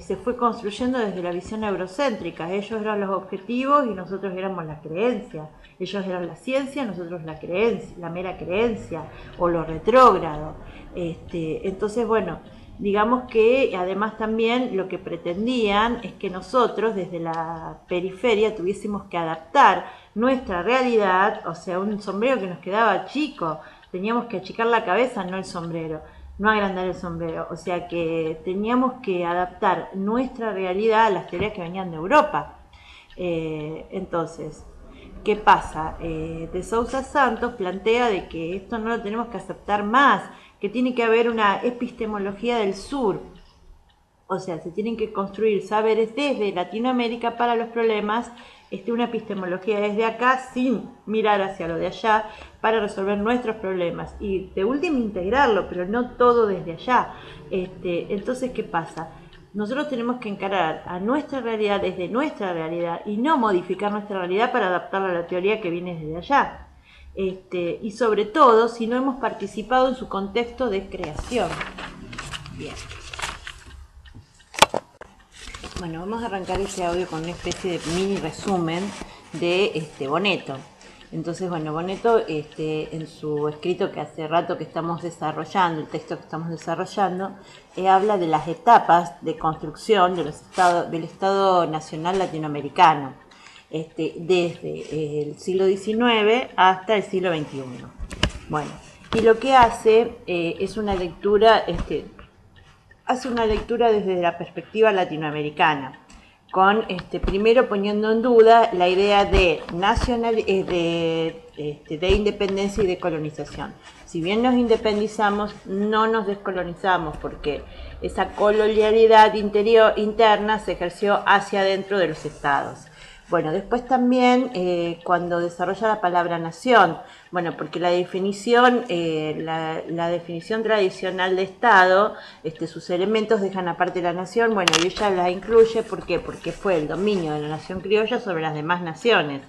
se fue construyendo desde la visión eurocéntrica. Ellos eran los objetivos y nosotros éramos la creencia. Ellos eran la ciencia, nosotros la creencia, la mera creencia o lo retrógrado. Entonces, bueno, digamos que además también lo que pretendían es que nosotros desde la periferia tuviésemos que adaptar nuestra realidad, o sea, un sombrero que nos quedaba chico, teníamos que achicar la cabeza, no el sombrero, no agrandar el sombrero, o sea que teníamos que adaptar nuestra realidad a las teorías que venían de Europa. Entonces, ¿qué pasa? De Sousa Santos plantea de que esto no lo tenemos que aceptar más, que tiene que haber una epistemología del sur, o sea, se tienen que construir saberes desde Latinoamérica para los problemas, una epistemología desde acá sin mirar hacia lo de allá para resolver nuestros problemas y de último integrarlo, pero no todo desde allá. Entonces, ¿qué pasa? Nosotros tenemos que encarar a nuestra realidad desde nuestra realidad y no modificar nuestra realidad para adaptarla a la teoría que viene desde allá. Y sobre todo si no hemos participado en su contexto de creación. Bien. Bueno, vamos a arrancar este audio con una especie de mini resumen de Bonetto. Entonces, bueno, Bonetto en su escrito que hace rato que estamos desarrollando, el texto que estamos desarrollando, habla de las etapas de construcción del Estado Nacional Latinoamericano, desde el siglo XIX hasta el siglo XXI. Bueno, y lo que hace es una lectura, hace una lectura desde la perspectiva latinoamericana, con primero poniendo en duda la idea de de independencia y de colonización. Si bien nos independizamos, no nos descolonizamos, porque esa colonialidad interna se ejerció hacia adentro de los estados. Bueno, después también cuando desarrolla la palabra nación, bueno, porque la definición, la definición tradicional de Estado, sus elementos dejan aparte la nación, bueno, y ella la incluye, ¿por qué? Porque fue el dominio de la nación criolla sobre las demás naciones,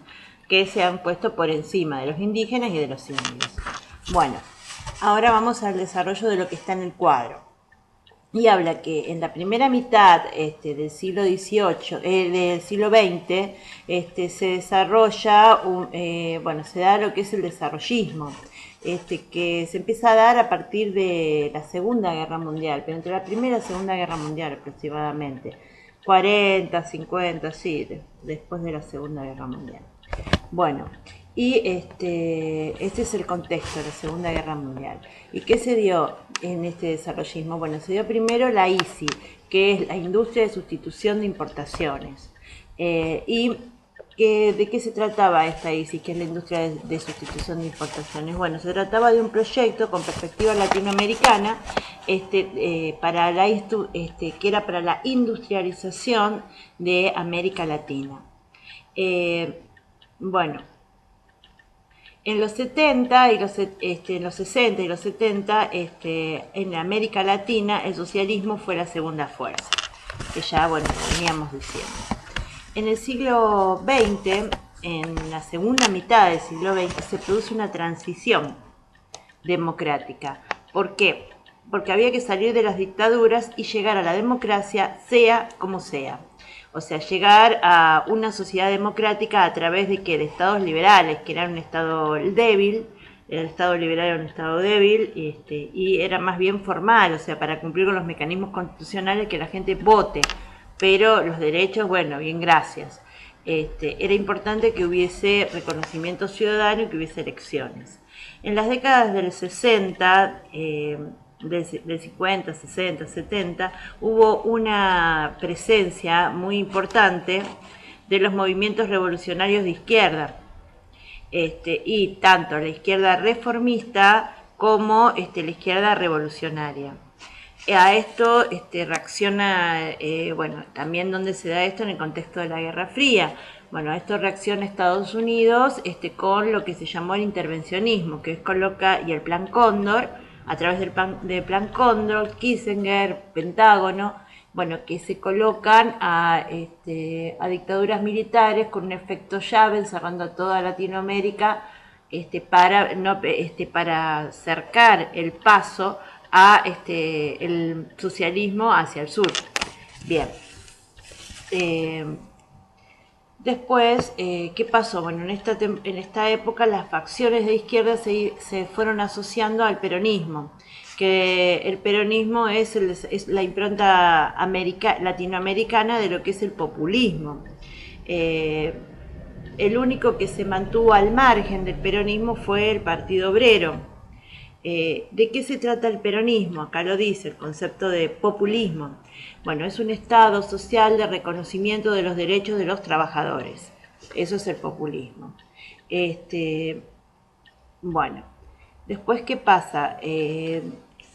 que se han puesto por encima de los indígenas y de los indios. Bueno, ahora vamos al desarrollo de lo que está en el cuadro. Y habla que en la primera mitad del siglo XVIII, del siglo XX, se desarrolla, se da lo que es el desarrollismo, que se empieza a dar a partir de la Segunda Guerra Mundial, pero entre la Primera y la Segunda Guerra Mundial aproximadamente, 40, 50, sí, después de la Segunda Guerra Mundial. Bueno, y este es el contexto de la Segunda Guerra Mundial. ¿Y qué se dio en este desarrollismo? Bueno, se dio primero la ISI, que es la industria de sustitución de importaciones. ¿De qué se trataba esta ISI, que es la industria de sustitución de importaciones? Bueno, se trataba de un proyecto con perspectiva latinoamericana, que era para la industrialización de América Latina. Bueno, en los 70 y en los 60 y los 70, en América Latina el socialismo fue la segunda fuerza, que ya, bueno, veníamos diciendo. En el siglo XX, en la segunda mitad del siglo XX, se produce una transición democrática. ¿Por qué? porque había que salir de las dictaduras y llegar a la democracia, sea como sea. O sea, llegar a una sociedad democrática a través de que de estados liberales, que eran un estado débil, el estado liberal era un estado débil, y era más bien formal, o sea, para cumplir con los mecanismos constitucionales que la gente vote, pero los derechos, bueno, bien, gracias. Era importante que hubiese reconocimiento ciudadano y que hubiese elecciones. En las décadas del 60, del 50, 60, 70, hubo una presencia muy importante de los movimientos revolucionarios de izquierda, y tanto la izquierda reformista como la izquierda revolucionaria. A esto reacciona, bueno, también donde se da esto en el contexto de la Guerra Fría. Bueno, a esto reacciona Estados Unidos con lo que se llamó el intervencionismo, que es y el Plan Cóndor, a través del plan Cóndor, Kissinger, Pentágono, bueno, que se colocan a dictaduras militares con un efecto llave, encerrando a toda Latinoamérica, para acercar el paso a el socialismo hacia el sur. Bien. Después, ¿qué pasó? Bueno, en esta época las facciones de izquierda se fueron asociando al peronismo, que el peronismo es la impronta latinoamericana de lo que es el populismo. El único que se mantuvo al margen del peronismo fue el Partido Obrero. ¿De qué se trata el peronismo? Acá lo dice, el concepto de populismo. Bueno, es un estado social de reconocimiento de los derechos de los trabajadores. Eso es el populismo. Bueno, después, ¿qué pasa?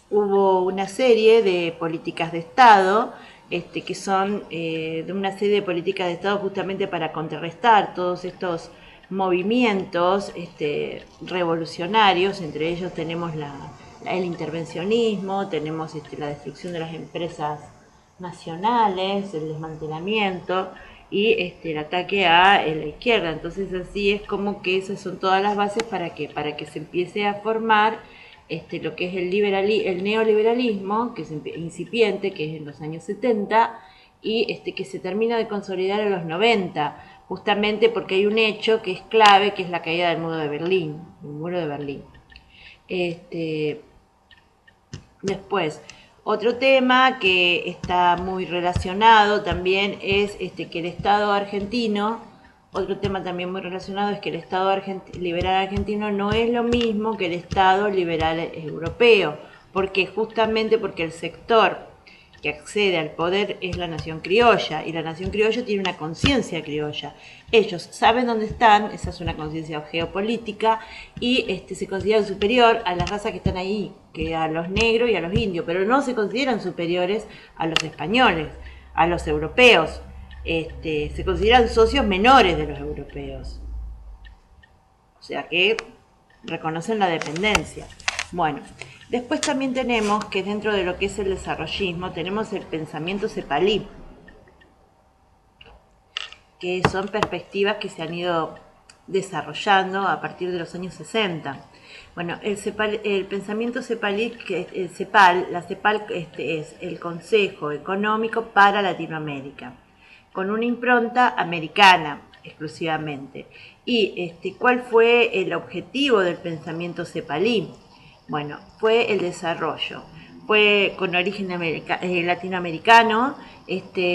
Hubo una serie de políticas de Estado, que son de una serie de políticas de Estado justamente para contrarrestar todos estos movimientos revolucionarios. Entre ellos tenemos el intervencionismo, tenemos la destrucción de las empresas nacionales, el desmantelamiento y el ataque a la izquierda. Entonces así es como que esas son todas las bases para que se empiece a formar lo que es el neoliberalismo, que es incipiente, que es en los años 70, y que se termina de consolidar en los 90, justamente porque hay un hecho que es clave, que es la caída del muro de Berlín, Después, otro tema que está muy relacionado también es que el Estado argentino, otro tema también muy relacionado es que el Estado liberal argentino no es lo mismo que el Estado liberal europeo. ¿Por qué? Justamente porque el sector que accede al poder es la nación criolla, y la nación criolla tiene una conciencia criolla. Ellos saben dónde están, esa es una conciencia geopolítica, y se consideran superior a las razas que están ahí, que a los negros y a los indios, pero no se consideran superiores a los españoles, a los europeos. Se consideran socios menores de los europeos. O sea que reconocen la dependencia. Bueno, después también tenemos que dentro de lo que es el desarrollismo, tenemos el pensamiento cepalí, que son perspectivas que se han ido desarrollando a partir de los años 60. Bueno, el pensamiento cepalí, la CEPAL es el Consejo Económico para Latinoamérica, con una impronta americana exclusivamente. ¿Y cuál fue el objetivo del pensamiento cepalí? Bueno, fue el desarrollo. Fue con origen latinoamericano,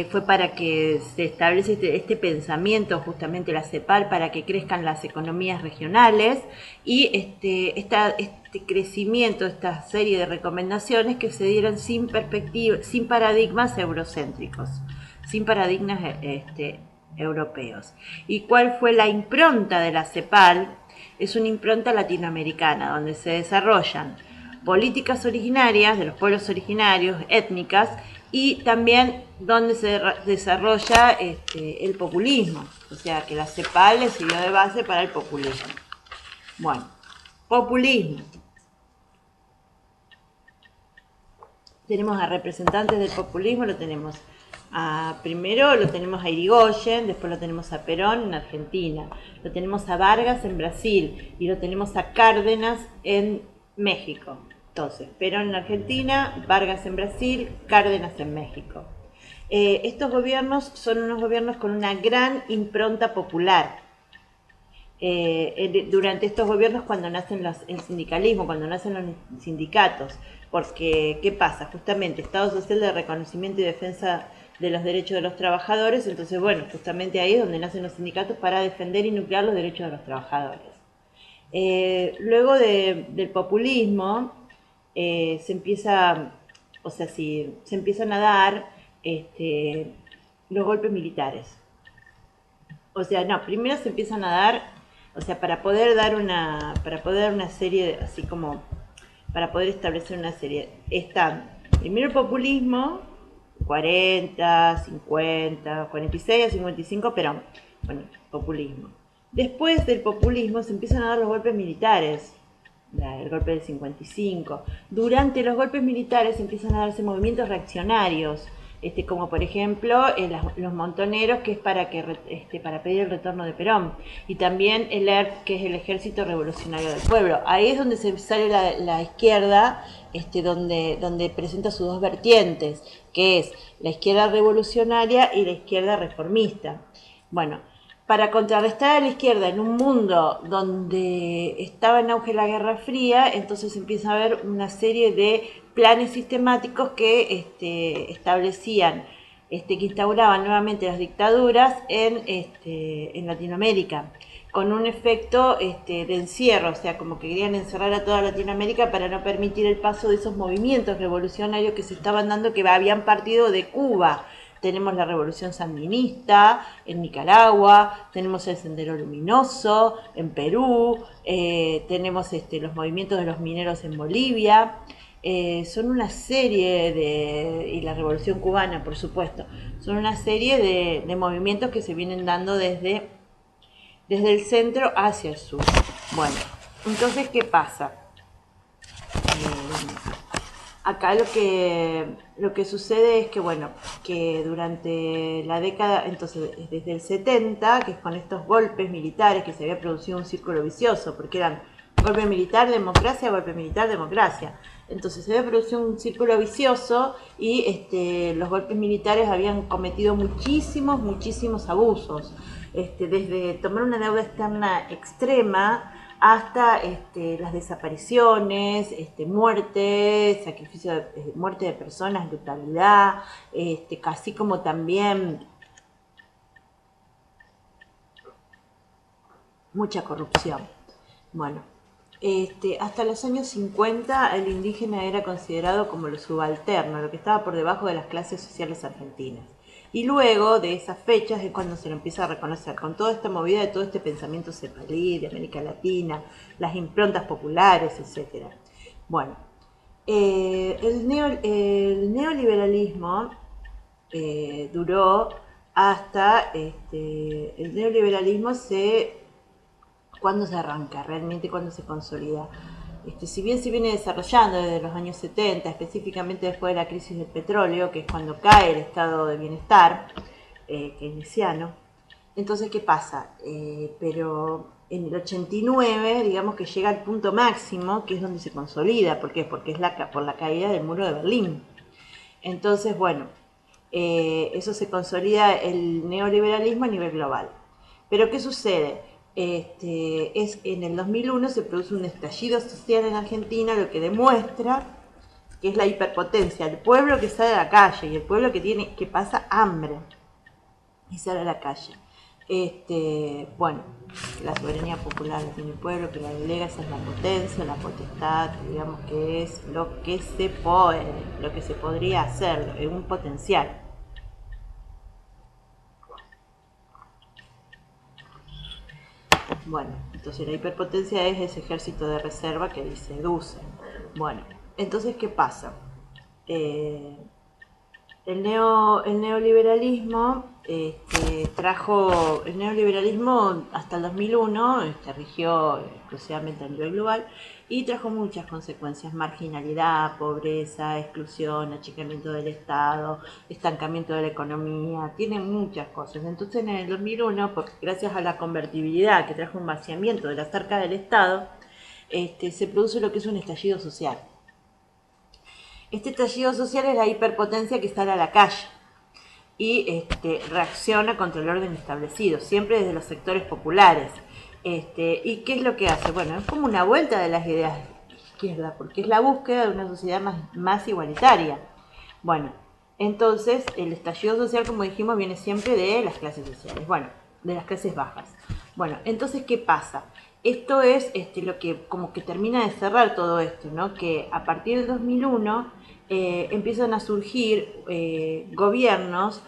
fue para que se establece este pensamiento, justamente la CEPAL, para que crezcan las economías regionales, y este crecimiento, esta serie de recomendaciones que se dieron sin paradigmas eurocéntricos, sin paradigmas europeos. ¿Y cuál fue la impronta de la CEPAL? Es una impronta latinoamericana, donde se desarrollan políticas originarias de los pueblos originarios, étnicas, y también donde se desarrolla el populismo. O sea que la CEPAL le sirvió de base para el populismo. Bueno, populismo. Tenemos a representantes del populismo, primero lo tenemos a Irigoyen, después lo tenemos a Perón en Argentina, lo tenemos a Vargas en Brasil y lo tenemos a Cárdenas en México. Entonces, Perón en Argentina, Vargas en Brasil, Cárdenas en México. Estos gobiernos son unos gobiernos con una gran impronta popular. Durante estos gobiernos cuando nacen el sindicalismo, cuando nacen los sindicatos, porque ¿qué pasa? Justamente Estado Social de Reconocimiento y Defensa de los Derechos de los Trabajadores, entonces bueno, justamente ahí es donde nacen los sindicatos para defender y nuclear los derechos de los trabajadores. Luego del populismo se empieza, o sea, se empiezan a dar los golpes militares. O sea, no, primero se empiezan a dar, o sea, para poder dar una serie, así como, para poder establecer una serie, están primero el populismo, 40, 50, 46 a 55, pero, bueno, populismo. Después del populismo se empiezan a dar los golpes militares, el golpe del 55. Durante los golpes militares empiezan a darse movimientos reaccionarios, como por ejemplo los montoneros, que es para pedir el retorno de Perón, y también el ERP, que es el Ejército Revolucionario del Pueblo. Ahí es donde se sale la izquierda, donde presenta sus dos vertientes, que es la izquierda revolucionaria y la izquierda reformista. Bueno, para contrarrestar a la izquierda en un mundo donde estaba en auge la Guerra Fría, entonces empieza a haber una serie de planes sistemáticos que establecían, que instauraban nuevamente las dictaduras en Latinoamérica, con un efecto de encierro, o sea, como que querían encerrar a toda Latinoamérica para no permitir el paso de esos movimientos revolucionarios que se estaban dando, que habían partido de Cuba. Tenemos la revolución sandinista en Nicaragua, tenemos el Sendero Luminoso en Perú, tenemos los movimientos de los mineros en Bolivia. Son una serie y la revolución cubana, por supuesto, son una serie de movimientos que se vienen dando desde el centro hacia el sur. Bueno, entonces, ¿qué pasa? Acá lo que sucede es que, bueno, que durante la década, entonces desde el 70, que es con estos golpes militares que se había producido un círculo vicioso, porque eran golpe militar, democracia, golpe militar, democracia. Entonces se había producido un círculo vicioso y los golpes militares habían cometido muchísimos abusos. Desde tomar una deuda externa extrema hasta las desapariciones, muertes, sacrificio muerte de personas, brutalidad, casi como también mucha corrupción. Bueno, hasta los años 50 el indígena era considerado como lo subalterno, lo que estaba por debajo de las clases sociales argentinas. Y luego de esas fechas es cuando se lo empieza a reconocer, con toda esta movida de todo este pensamiento cepalí de América Latina, las improntas populares, etc. Bueno, el neoliberalismo duró hasta, el neoliberalismo ¿cuándo se arranca? Realmente, ¿cuándo se consolida? Si bien se viene desarrollando desde los años 70, específicamente después de la crisis del petróleo, que es cuando cae el estado de bienestar keynesiano, entonces, ¿qué pasa? Pero en el 89, digamos que llega al punto máximo, que es donde se consolida. ¿Por qué? Porque es por la caída del muro de Berlín. Entonces, bueno, eso se consolida el neoliberalismo a nivel global. Pero ¿qué sucede? En el 2001 se produce un estallido social en Argentina, lo que demuestra que es la hiperpotencia, el pueblo que sale a la calle y el pueblo que pasa hambre y sale a la calle. Bueno, la soberanía popular la tiene el pueblo, que la delega, esa es la potencia, la potestad, digamos que es lo que se puede, lo que se podría hacer, un potencial. Bueno, entonces la hiperpotencia es ese ejército de reserva que seduce. Bueno, entonces, ¿qué pasa? El neoliberalismo el neoliberalismo hasta el 2001 rigió exclusivamente a nivel global y trajo muchas consecuencias: marginalidad, pobreza, exclusión, achicamiento del Estado, estancamiento de la economía, tiene muchas cosas. Entonces en el 2001, gracias a la convertibilidad que trajo un vaciamiento de las arcas del Estado, se produce lo que es un estallido social. Este estallido social es la hiperpotencia que sale a la calle y reacciona contra el orden establecido, siempre desde los sectores populares. ¿Y qué es lo que hace? Bueno, es como una vuelta de las ideas de izquierda, porque es la búsqueda de una sociedad más igualitaria. Bueno, entonces el estallido social, como dijimos, viene siempre de las clases sociales, bueno, de las clases bajas. Bueno, entonces, ¿qué pasa? Esto es lo que como que termina de cerrar todo esto, ¿no? Que a partir del 2001 empiezan a surgir gobiernos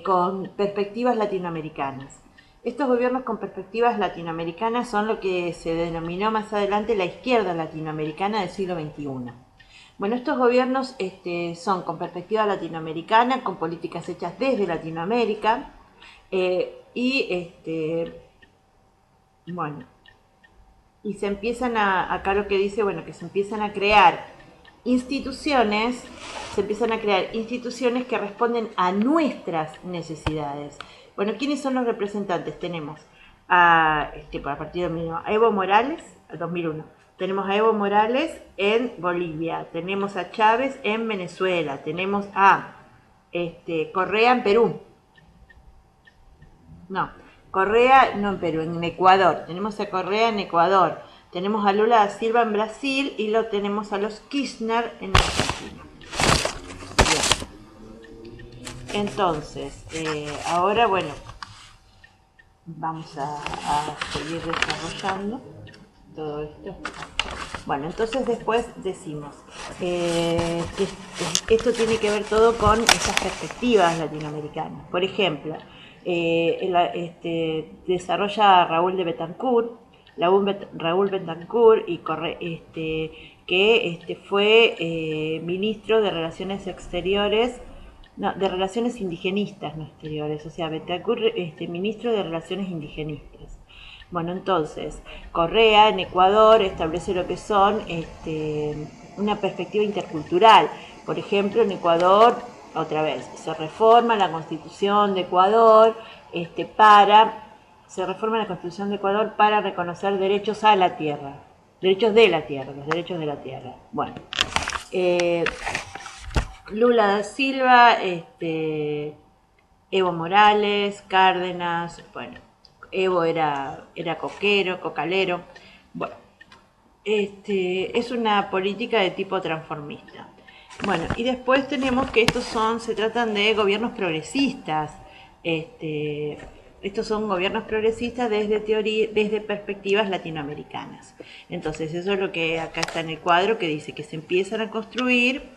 con perspectivas latinoamericanas. Estos gobiernos con perspectivas latinoamericanas son lo que se denominó más adelante la izquierda latinoamericana del siglo XXI. Bueno, estos gobiernos son con perspectiva latinoamericana, con políticas hechas desde Latinoamérica bueno, y se empiezan acá lo que dice, bueno, que se empiezan a crear instituciones, que responden a nuestras necesidades. Bueno, ¿quiénes son los representantes? Tenemos a partir de 2001, a Evo Morales, 2001. Tenemos a Evo Morales en Bolivia, tenemos a Chávez en Venezuela, tenemos a Correa en Perú. No, Correa no en Perú, en Ecuador. Tenemos a Correa en Ecuador. Tenemos a Lula da Silva en Brasil y lo tenemos a los Kirchner en Argentina. Bien. Entonces, ahora, bueno, vamos a seguir desarrollando todo esto. Bueno, entonces después decimos que esto tiene que ver todo con esas perspectivas latinoamericanas. Por ejemplo, desarrolla Raúl Betancourt y que fue ministro de Relaciones Exteriores, no, de Relaciones Indigenistas, no exteriores, o sea, Betancourt, ministro de Relaciones Indigenistas. Bueno, entonces, Correa en Ecuador establece lo que son una perspectiva intercultural. Por ejemplo, en Ecuador, otra vez, se reforma la Constitución de Ecuador para reconocer derechos a la tierra, derechos de la tierra, los derechos de la tierra. Bueno, Lula da Silva, Evo Morales, Cárdenas, bueno, Evo era cocalero. Bueno, es una política de tipo transformista. Bueno, y después tenemos que se tratan de gobiernos progresistas. Estos son gobiernos progresistas desde perspectivas latinoamericanas. Entonces, eso es lo que acá está en el cuadro, que dice que se empiezan a construir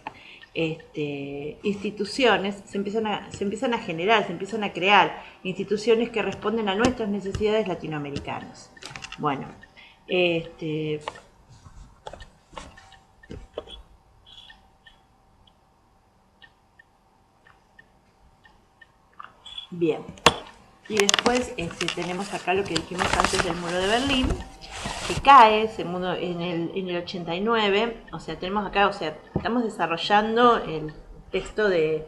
instituciones, se empiezan a generar, se empiezan a crear instituciones que responden a nuestras necesidades latinoamericanas. Bueno, bien. Y después tenemos acá lo que dijimos antes del muro de Berlín, que cae ese muro en el 89, o sea, tenemos acá, estamos desarrollando el texto de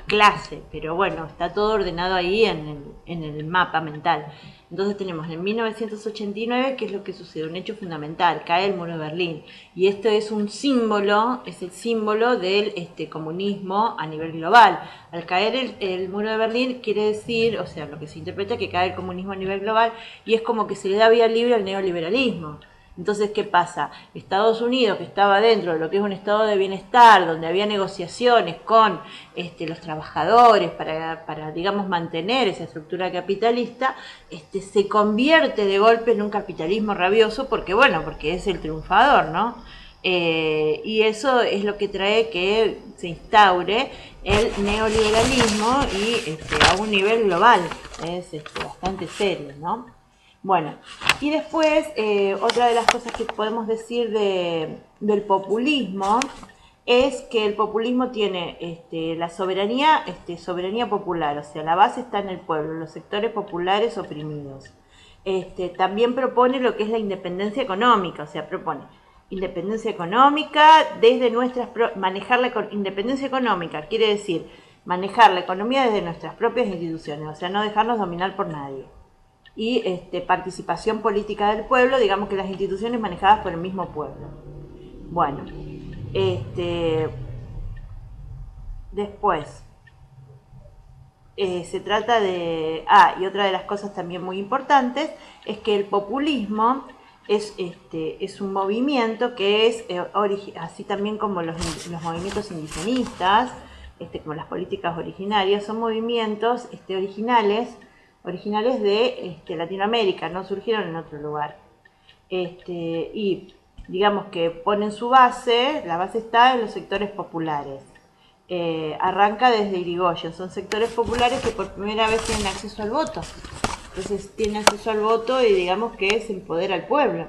clase, pero bueno, está todo ordenado ahí en el mapa mental. Entonces tenemos en 1989, ¿qué es lo que sucede? Un hecho fundamental, cae el muro de Berlín. Y esto es un símbolo, es el símbolo del comunismo a nivel global. Al caer el muro de Berlín quiere decir, o sea, lo que se interpreta es que cae el comunismo a nivel global y es como que se le da vía libre al neoliberalismo. Entonces, ¿qué pasa? Estados Unidos, que estaba dentro de lo que es un estado de bienestar, donde había negociaciones con los trabajadores para, digamos, mantener esa estructura capitalista, se convierte de golpe en un capitalismo rabioso porque es el triunfador, ¿no? Y eso es lo que trae que se instaure el neoliberalismo y a un nivel global. Es bastante serio, ¿no? Bueno, y después otra de las cosas que podemos decir del populismo es que el populismo tiene la soberanía popular, o sea, la base está en el pueblo, los sectores populares oprimidos. También propone lo que es la independencia económica, o sea, propone independencia económica desde independencia económica quiere decir manejar la economía desde nuestras propias instituciones, o sea, no dejarnos dominar por nadie. Y participación política del pueblo, digamos que las instituciones manejadas por el mismo pueblo. Bueno, Después, se trata de... y otra de las cosas también muy importantes es que el populismo es un movimiento que es, así también como los movimientos indigenistas, como las políticas originarias, son movimientos originales de Latinoamérica, no surgieron en otro lugar. Y digamos que ponen su base, la base está en los sectores populares. Arranca desde Irigoyen, son sectores populares que por primera vez tienen acceso al voto. Entonces tienen acceso al voto y digamos que se empodera al pueblo.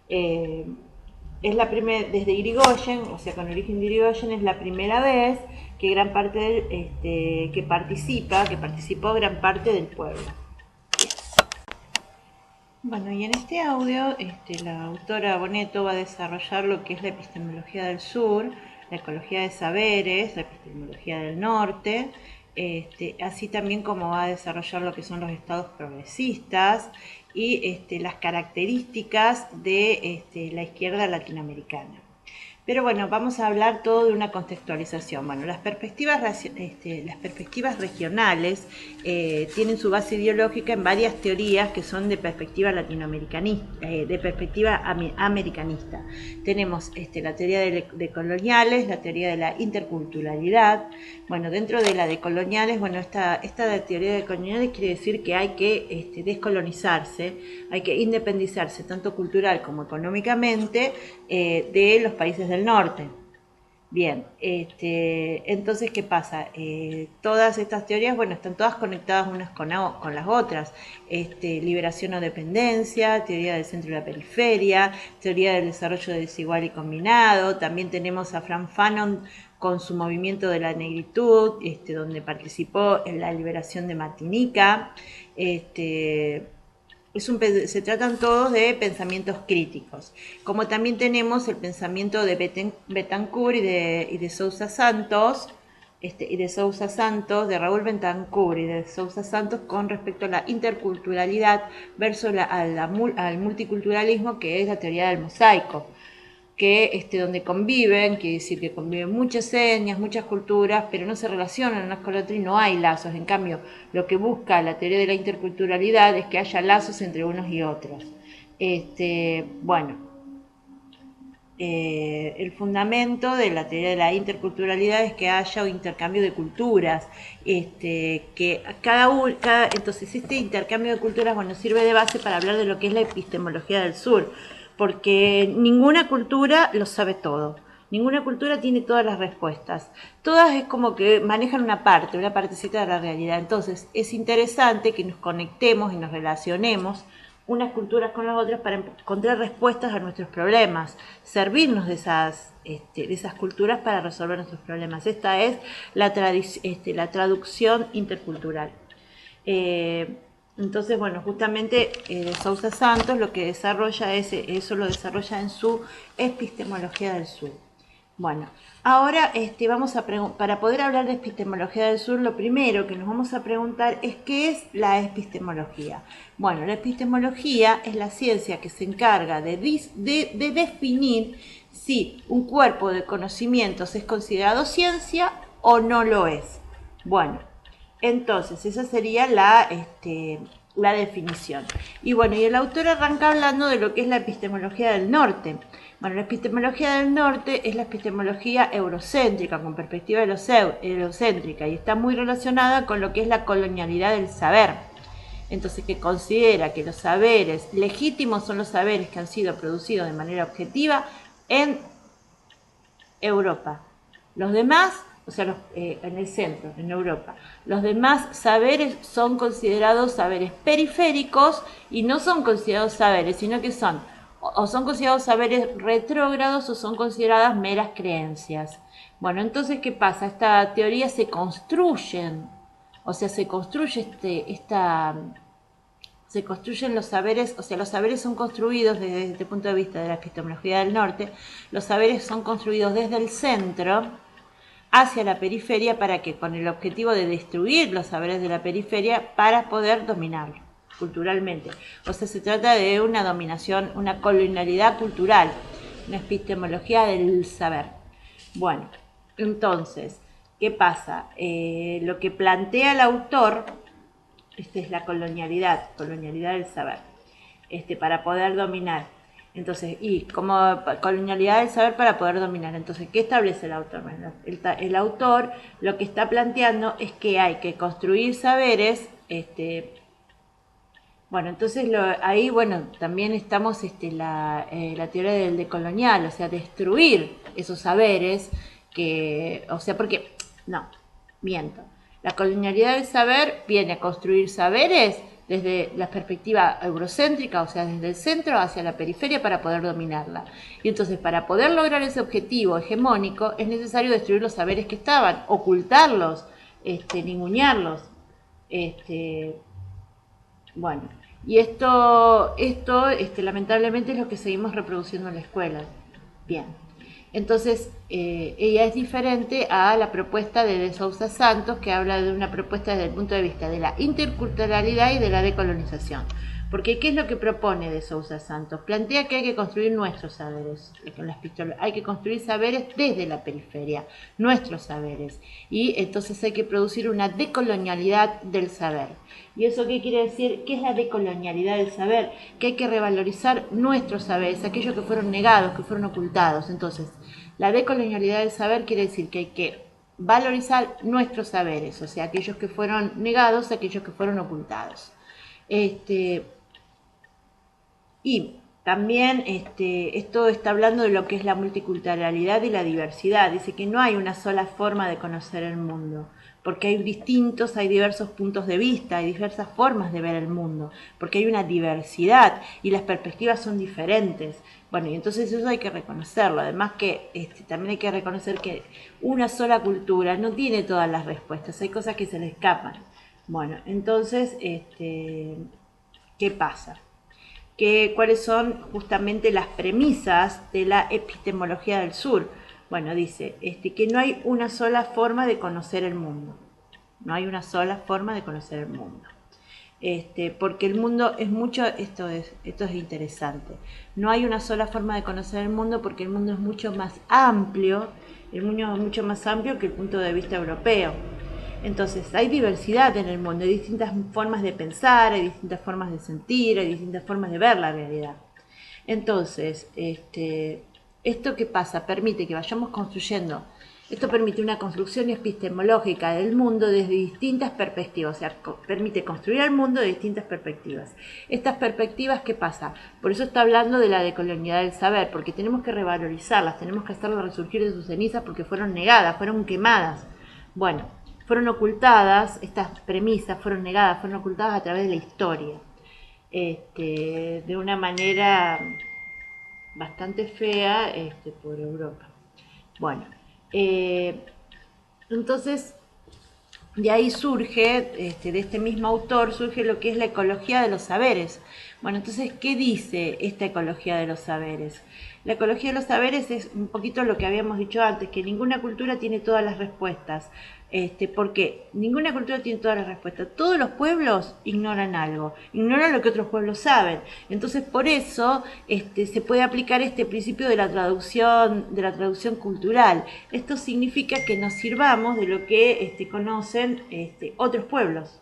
Es la primera, desde Irigoyen, o sea, con origen de Irigoyen, es la primera vez que gran parte que participó gran parte del pueblo. Bueno, y en este audio la autora Bonetto va a desarrollar lo que es la epistemología del sur, la ecología de saberes, la epistemología del norte, así también como va a desarrollar lo que son los estados progresistas y las características de la izquierda latinoamericana. Pero bueno, vamos a hablar todo de una contextualización. Bueno, las perspectivas regionales tienen su base ideológica en varias teorías que son de perspectiva latinoamericanista, americanista. Tenemos la teoría de coloniales, la teoría de la interculturalidad. Bueno, dentro de la de coloniales, bueno, esta teoría de coloniales quiere decir que hay que descolonizarse, hay que independizarse tanto cultural como económicamente de los países del norte. Bien, entonces, ¿qué pasa? Todas estas teorías, bueno, están todas conectadas unas con las otras. Liberación o dependencia, teoría del centro y la periferia, teoría del desarrollo desigual y combinado. También tenemos a Frantz Fanon con su movimiento de la negritud, donde participó en la liberación de Martinica. Se tratan todos de pensamientos críticos, como también tenemos el pensamiento de Betancourt y de Sousa Santos, de Raúl Betancourt y de Sousa Santos con respecto a la interculturalidad versus al multiculturalismo, que es la teoría del mosaico, que donde conviven, quiere decir que conviven muchas etnias, muchas culturas, pero no se relacionan unas con otras y no hay lazos. En cambio, lo que busca la teoría de la interculturalidad es que haya lazos entre unos y otros. El fundamento de la teoría de la interculturalidad es que haya un intercambio de culturas, que entonces este intercambio de culturas, bueno, sirve de base para hablar de lo que es la epistemología del sur, porque ninguna cultura lo sabe todo, ninguna cultura tiene todas las respuestas, todas es como que manejan una partecita de la realidad. Entonces es interesante que nos conectemos y nos relacionemos unas culturas con las otras para encontrar respuestas a nuestros problemas, servirnos de esas culturas para resolver nuestros problemas. Esta es la traducción intercultural. Entonces, bueno, justamente Sousa Santos lo que desarrolla eso lo desarrolla en su epistemología del sur. Bueno, ahora para poder hablar de epistemología del sur, lo primero que nos vamos a preguntar es ¿qué es la epistemología? Bueno, la epistemología es la ciencia que se encarga de definir si un cuerpo de conocimientos es considerado ciencia o no lo es. Bueno, entonces esa sería la definición. Y bueno, y el autor arranca hablando de lo que es la epistemología del norte. Bueno, la epistemología del norte es la epistemología eurocéntrica, con perspectiva eurocéntrica, y está muy relacionada con lo que es la colonialidad del saber. Entonces, que considera que los saberes legítimos son los saberes que han sido producidos de manera objetiva en Europa. Los demás, o sea, en el centro, en Europa, los demás saberes son considerados saberes periféricos y no son considerados saberes, sino que son considerados saberes retrógrados o son consideradas meras creencias. Bueno, entonces, ¿qué pasa? Esta teoría se construyen los saberes, o sea, los saberes son construidos desde el punto de vista de la epistemología del norte, los saberes son construidos desde el centro hacia la periferia para que, con el objetivo de destruir los saberes de la periferia para poder dominarlo culturalmente. O sea, se trata de una dominación, una colonialidad cultural, una epistemología del saber. Bueno, entonces, ¿qué pasa? Lo que plantea el autor, esta es la colonialidad del saber, para poder dominar. Entonces, y como colonialidad del saber para poder dominar. Entonces, ¿qué establece el autor? Bueno, el autor lo que está planteando es que hay que construir saberes, bueno, entonces ahí, bueno, también estamos la teoría del decolonial, o sea, destruir esos saberes que, o sea, porque, no, miento. La colonialidad del saber viene a construir saberes desde la perspectiva eurocéntrica, o sea, desde el centro hacia la periferia para poder dominarla. Y entonces, para poder lograr ese objetivo hegemónico, es necesario destruir los saberes que estaban, ocultarlos, ningunearlos, bueno, y esto lamentablemente es lo que seguimos reproduciendo en la escuela. Bien, entonces ella es diferente a la propuesta de Sousa Santos, que habla de una propuesta desde el punto de vista de la interculturalidad y de la decolonización. Porque, ¿qué es lo que propone de Sousa Santos? Plantea que hay que construir nuestros saberes, con las pistolas, hay que construir saberes desde la periferia, nuestros saberes. Y entonces hay que producir una decolonialidad del saber. ¿Y eso qué quiere decir? ¿Qué es la decolonialidad del saber? Que hay que revalorizar nuestros saberes, aquellos que fueron negados, que fueron ocultados. Entonces, la decolonialidad del saber quiere decir que hay que valorizar nuestros saberes, o sea, aquellos que fueron negados, aquellos que fueron ocultados. Y también esto está hablando de lo que es la multiculturalidad y la diversidad. Dice que no hay una sola forma de conocer el mundo, porque hay diversos puntos de vista, hay diversas formas de ver el mundo, porque hay una diversidad y las perspectivas son diferentes. Bueno, y entonces eso hay que reconocerlo. Además que también hay que reconocer que una sola cultura no tiene todas las respuestas, hay cosas que se le escapan. Bueno, entonces, ¿qué pasa? ¿Cuáles son justamente las premisas de la epistemología del sur? Bueno, dice que no hay una sola forma de conocer el mundo. No hay una sola forma de conocer el mundo. Porque el mundo es mucho, esto es interesante. No hay una sola forma de conocer el mundo porque el mundo es mucho más amplio, que el punto de vista europeo. Entonces, hay diversidad en el mundo, hay distintas formas de pensar, hay distintas formas de sentir, hay distintas formas de ver la realidad. Entonces, ¿esto qué pasa? Permite que vayamos construyendo, esto permite una construcción epistemológica del mundo desde distintas perspectivas, o sea, permite construir el mundo de distintas perspectivas. Estas perspectivas, ¿qué pasa? Por eso está hablando de la decolonialidad del saber, porque tenemos que revalorizarlas, tenemos que hacerlas resurgir de sus cenizas porque fueron negadas, fueron quemadas. Bueno, fueron ocultadas, estas premisas fueron negadas, fueron ocultadas a través de la historia, de una manera bastante fea por Europa. Bueno, entonces de ahí surge, de este mismo autor, surge lo que es la ecología de los saberes. Bueno, entonces, ¿qué dice esta ecología de los saberes? La ecología de los saberes es un poquito lo que habíamos dicho antes, que ninguna cultura tiene todas las respuestas. Porque ninguna cultura tiene todas las respuestas. Todos los pueblos ignoran algo, ignoran lo que otros pueblos saben. Entonces, por eso se puede aplicar este principio de la traducción cultural. Esto significa que nos sirvamos de lo que conocen otros pueblos,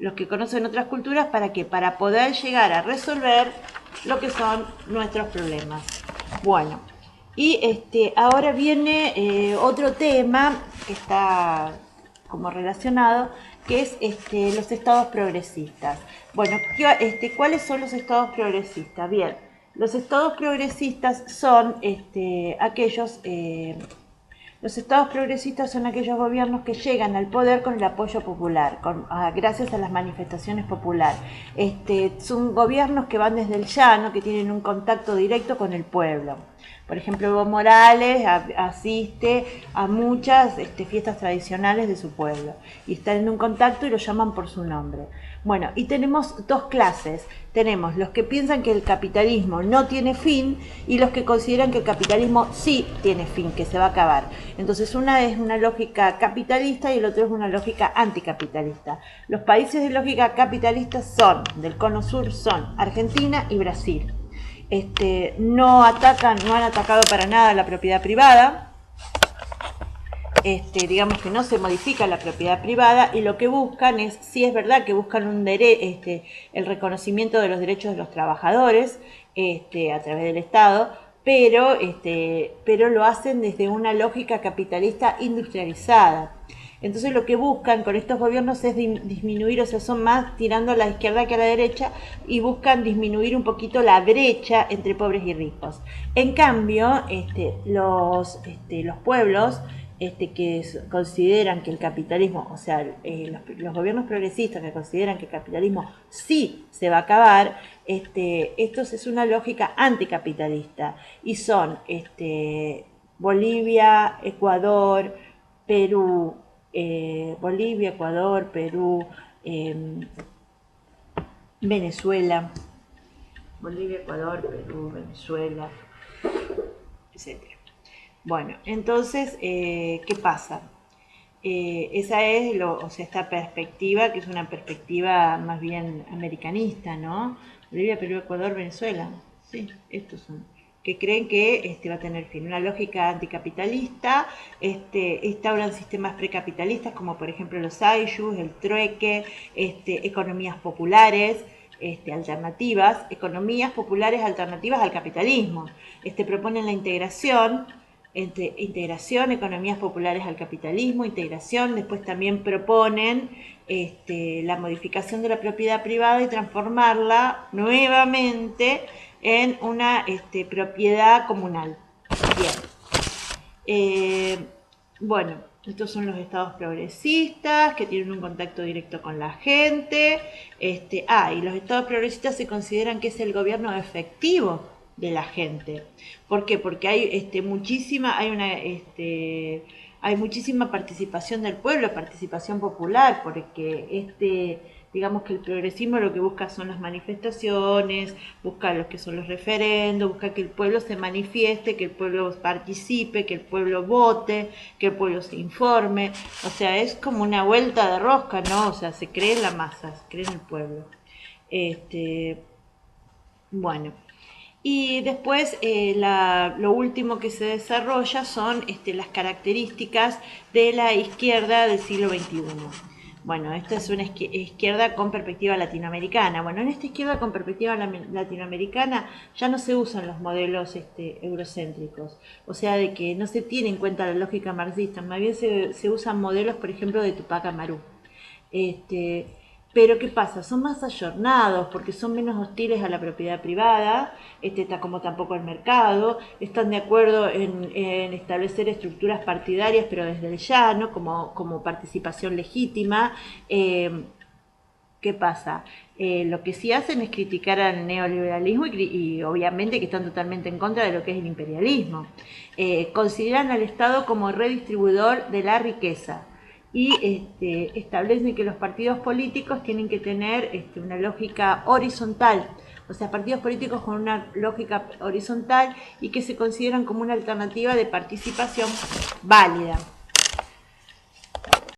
los que conocen otras culturas, ¿para qué? Para poder llegar a resolver lo que son nuestros problemas. Bueno, y ahora viene otro tema que está como relacionado, que es los estados progresistas. Bueno, ¿cuáles son los estados progresistas? Bien, los estados progresistas son aquellos... Los estados progresistas son aquellos gobiernos que llegan al poder con el apoyo popular, gracias a las manifestaciones populares. Son gobiernos que van desde el llano, que tienen un contacto directo con el pueblo. Por ejemplo, Evo Morales asiste a muchas fiestas tradicionales de su pueblo y están en un contacto y lo llaman por su nombre. Bueno, y tenemos dos clases. Tenemos los que piensan que el capitalismo no tiene fin y los que consideran que el capitalismo sí tiene fin, que se va a acabar. Entonces, una es una lógica capitalista y el otro es una lógica anticapitalista. Los países de lógica capitalista del Cono Sur son Argentina y Brasil. No han atacado para nada la propiedad privada, digamos que no se modifica la propiedad privada y lo que buscan es, sí es verdad que buscan el reconocimiento de los derechos de los trabajadores a través del Estado, pero lo hacen desde una lógica capitalista industrializada. Entonces lo que buscan con estos gobiernos es disminuir, o sea, son más tirando a la izquierda que a la derecha y buscan disminuir un poquito la brecha entre pobres y ricos. En cambio, los pueblos que consideran que el capitalismo, o sea, los gobiernos progresistas que consideran que el capitalismo sí se va a acabar, esto es una lógica anticapitalista y son Bolivia, Ecuador, Perú, Venezuela, Bolivia, Ecuador, Perú, Venezuela, etcétera. Bueno, entonces, ¿qué pasa? Esa es esta perspectiva, que es una perspectiva más bien americanista, ¿no? Bolivia, Perú, Ecuador, Venezuela. Sí, estos son. Que creen que va a tener fin. Una lógica anticapitalista, instauran sistemas precapitalistas, como por ejemplo los ayllus, el trueque, economías populares, economías populares alternativas al capitalismo. Proponen la integración, economías populares al capitalismo, integración, después también proponen la modificación de la propiedad privada y transformarla nuevamente en una propiedad comunal. Bien. Bueno, estos son los estados progresistas que tienen un contacto directo con la gente. Y los estados progresistas se consideran que es el gobierno efectivo de la gente. ¿Por qué? Porque hay muchísima participación del pueblo, participación popular, porque digamos que el progresismo lo que busca son las manifestaciones, busca lo que son los referendos, busca que el pueblo se manifieste, que el pueblo participe, que el pueblo vote, que el pueblo se informe. O sea, es como una vuelta de rosca, ¿no? O sea, se cree en la masa, se cree en el pueblo. Bueno. Y después lo último que se desarrolla son las características de la izquierda del siglo XXI. Bueno, esta es una izquierda con perspectiva latinoamericana. Bueno, en esta izquierda con perspectiva latinoamericana ya no se usan los modelos eurocéntricos, o sea, de que no se tiene en cuenta la lógica marxista, más bien se usan modelos, por ejemplo, de Tupac Amaru. Pero ¿qué pasa? Son más ayornados porque son menos hostiles a la propiedad privada, como tampoco al mercado, están de acuerdo en establecer estructuras partidarias, pero desde el llano, como participación legítima. ¿Qué pasa? Lo que sí hacen es criticar al neoliberalismo y obviamente que están totalmente en contra de lo que es el imperialismo. Consideran al Estado como redistribuidor de la riqueza y establecen que los partidos políticos tienen que tener una lógica horizontal, o sea, partidos políticos con una lógica horizontal y que se consideran como una alternativa de participación válida.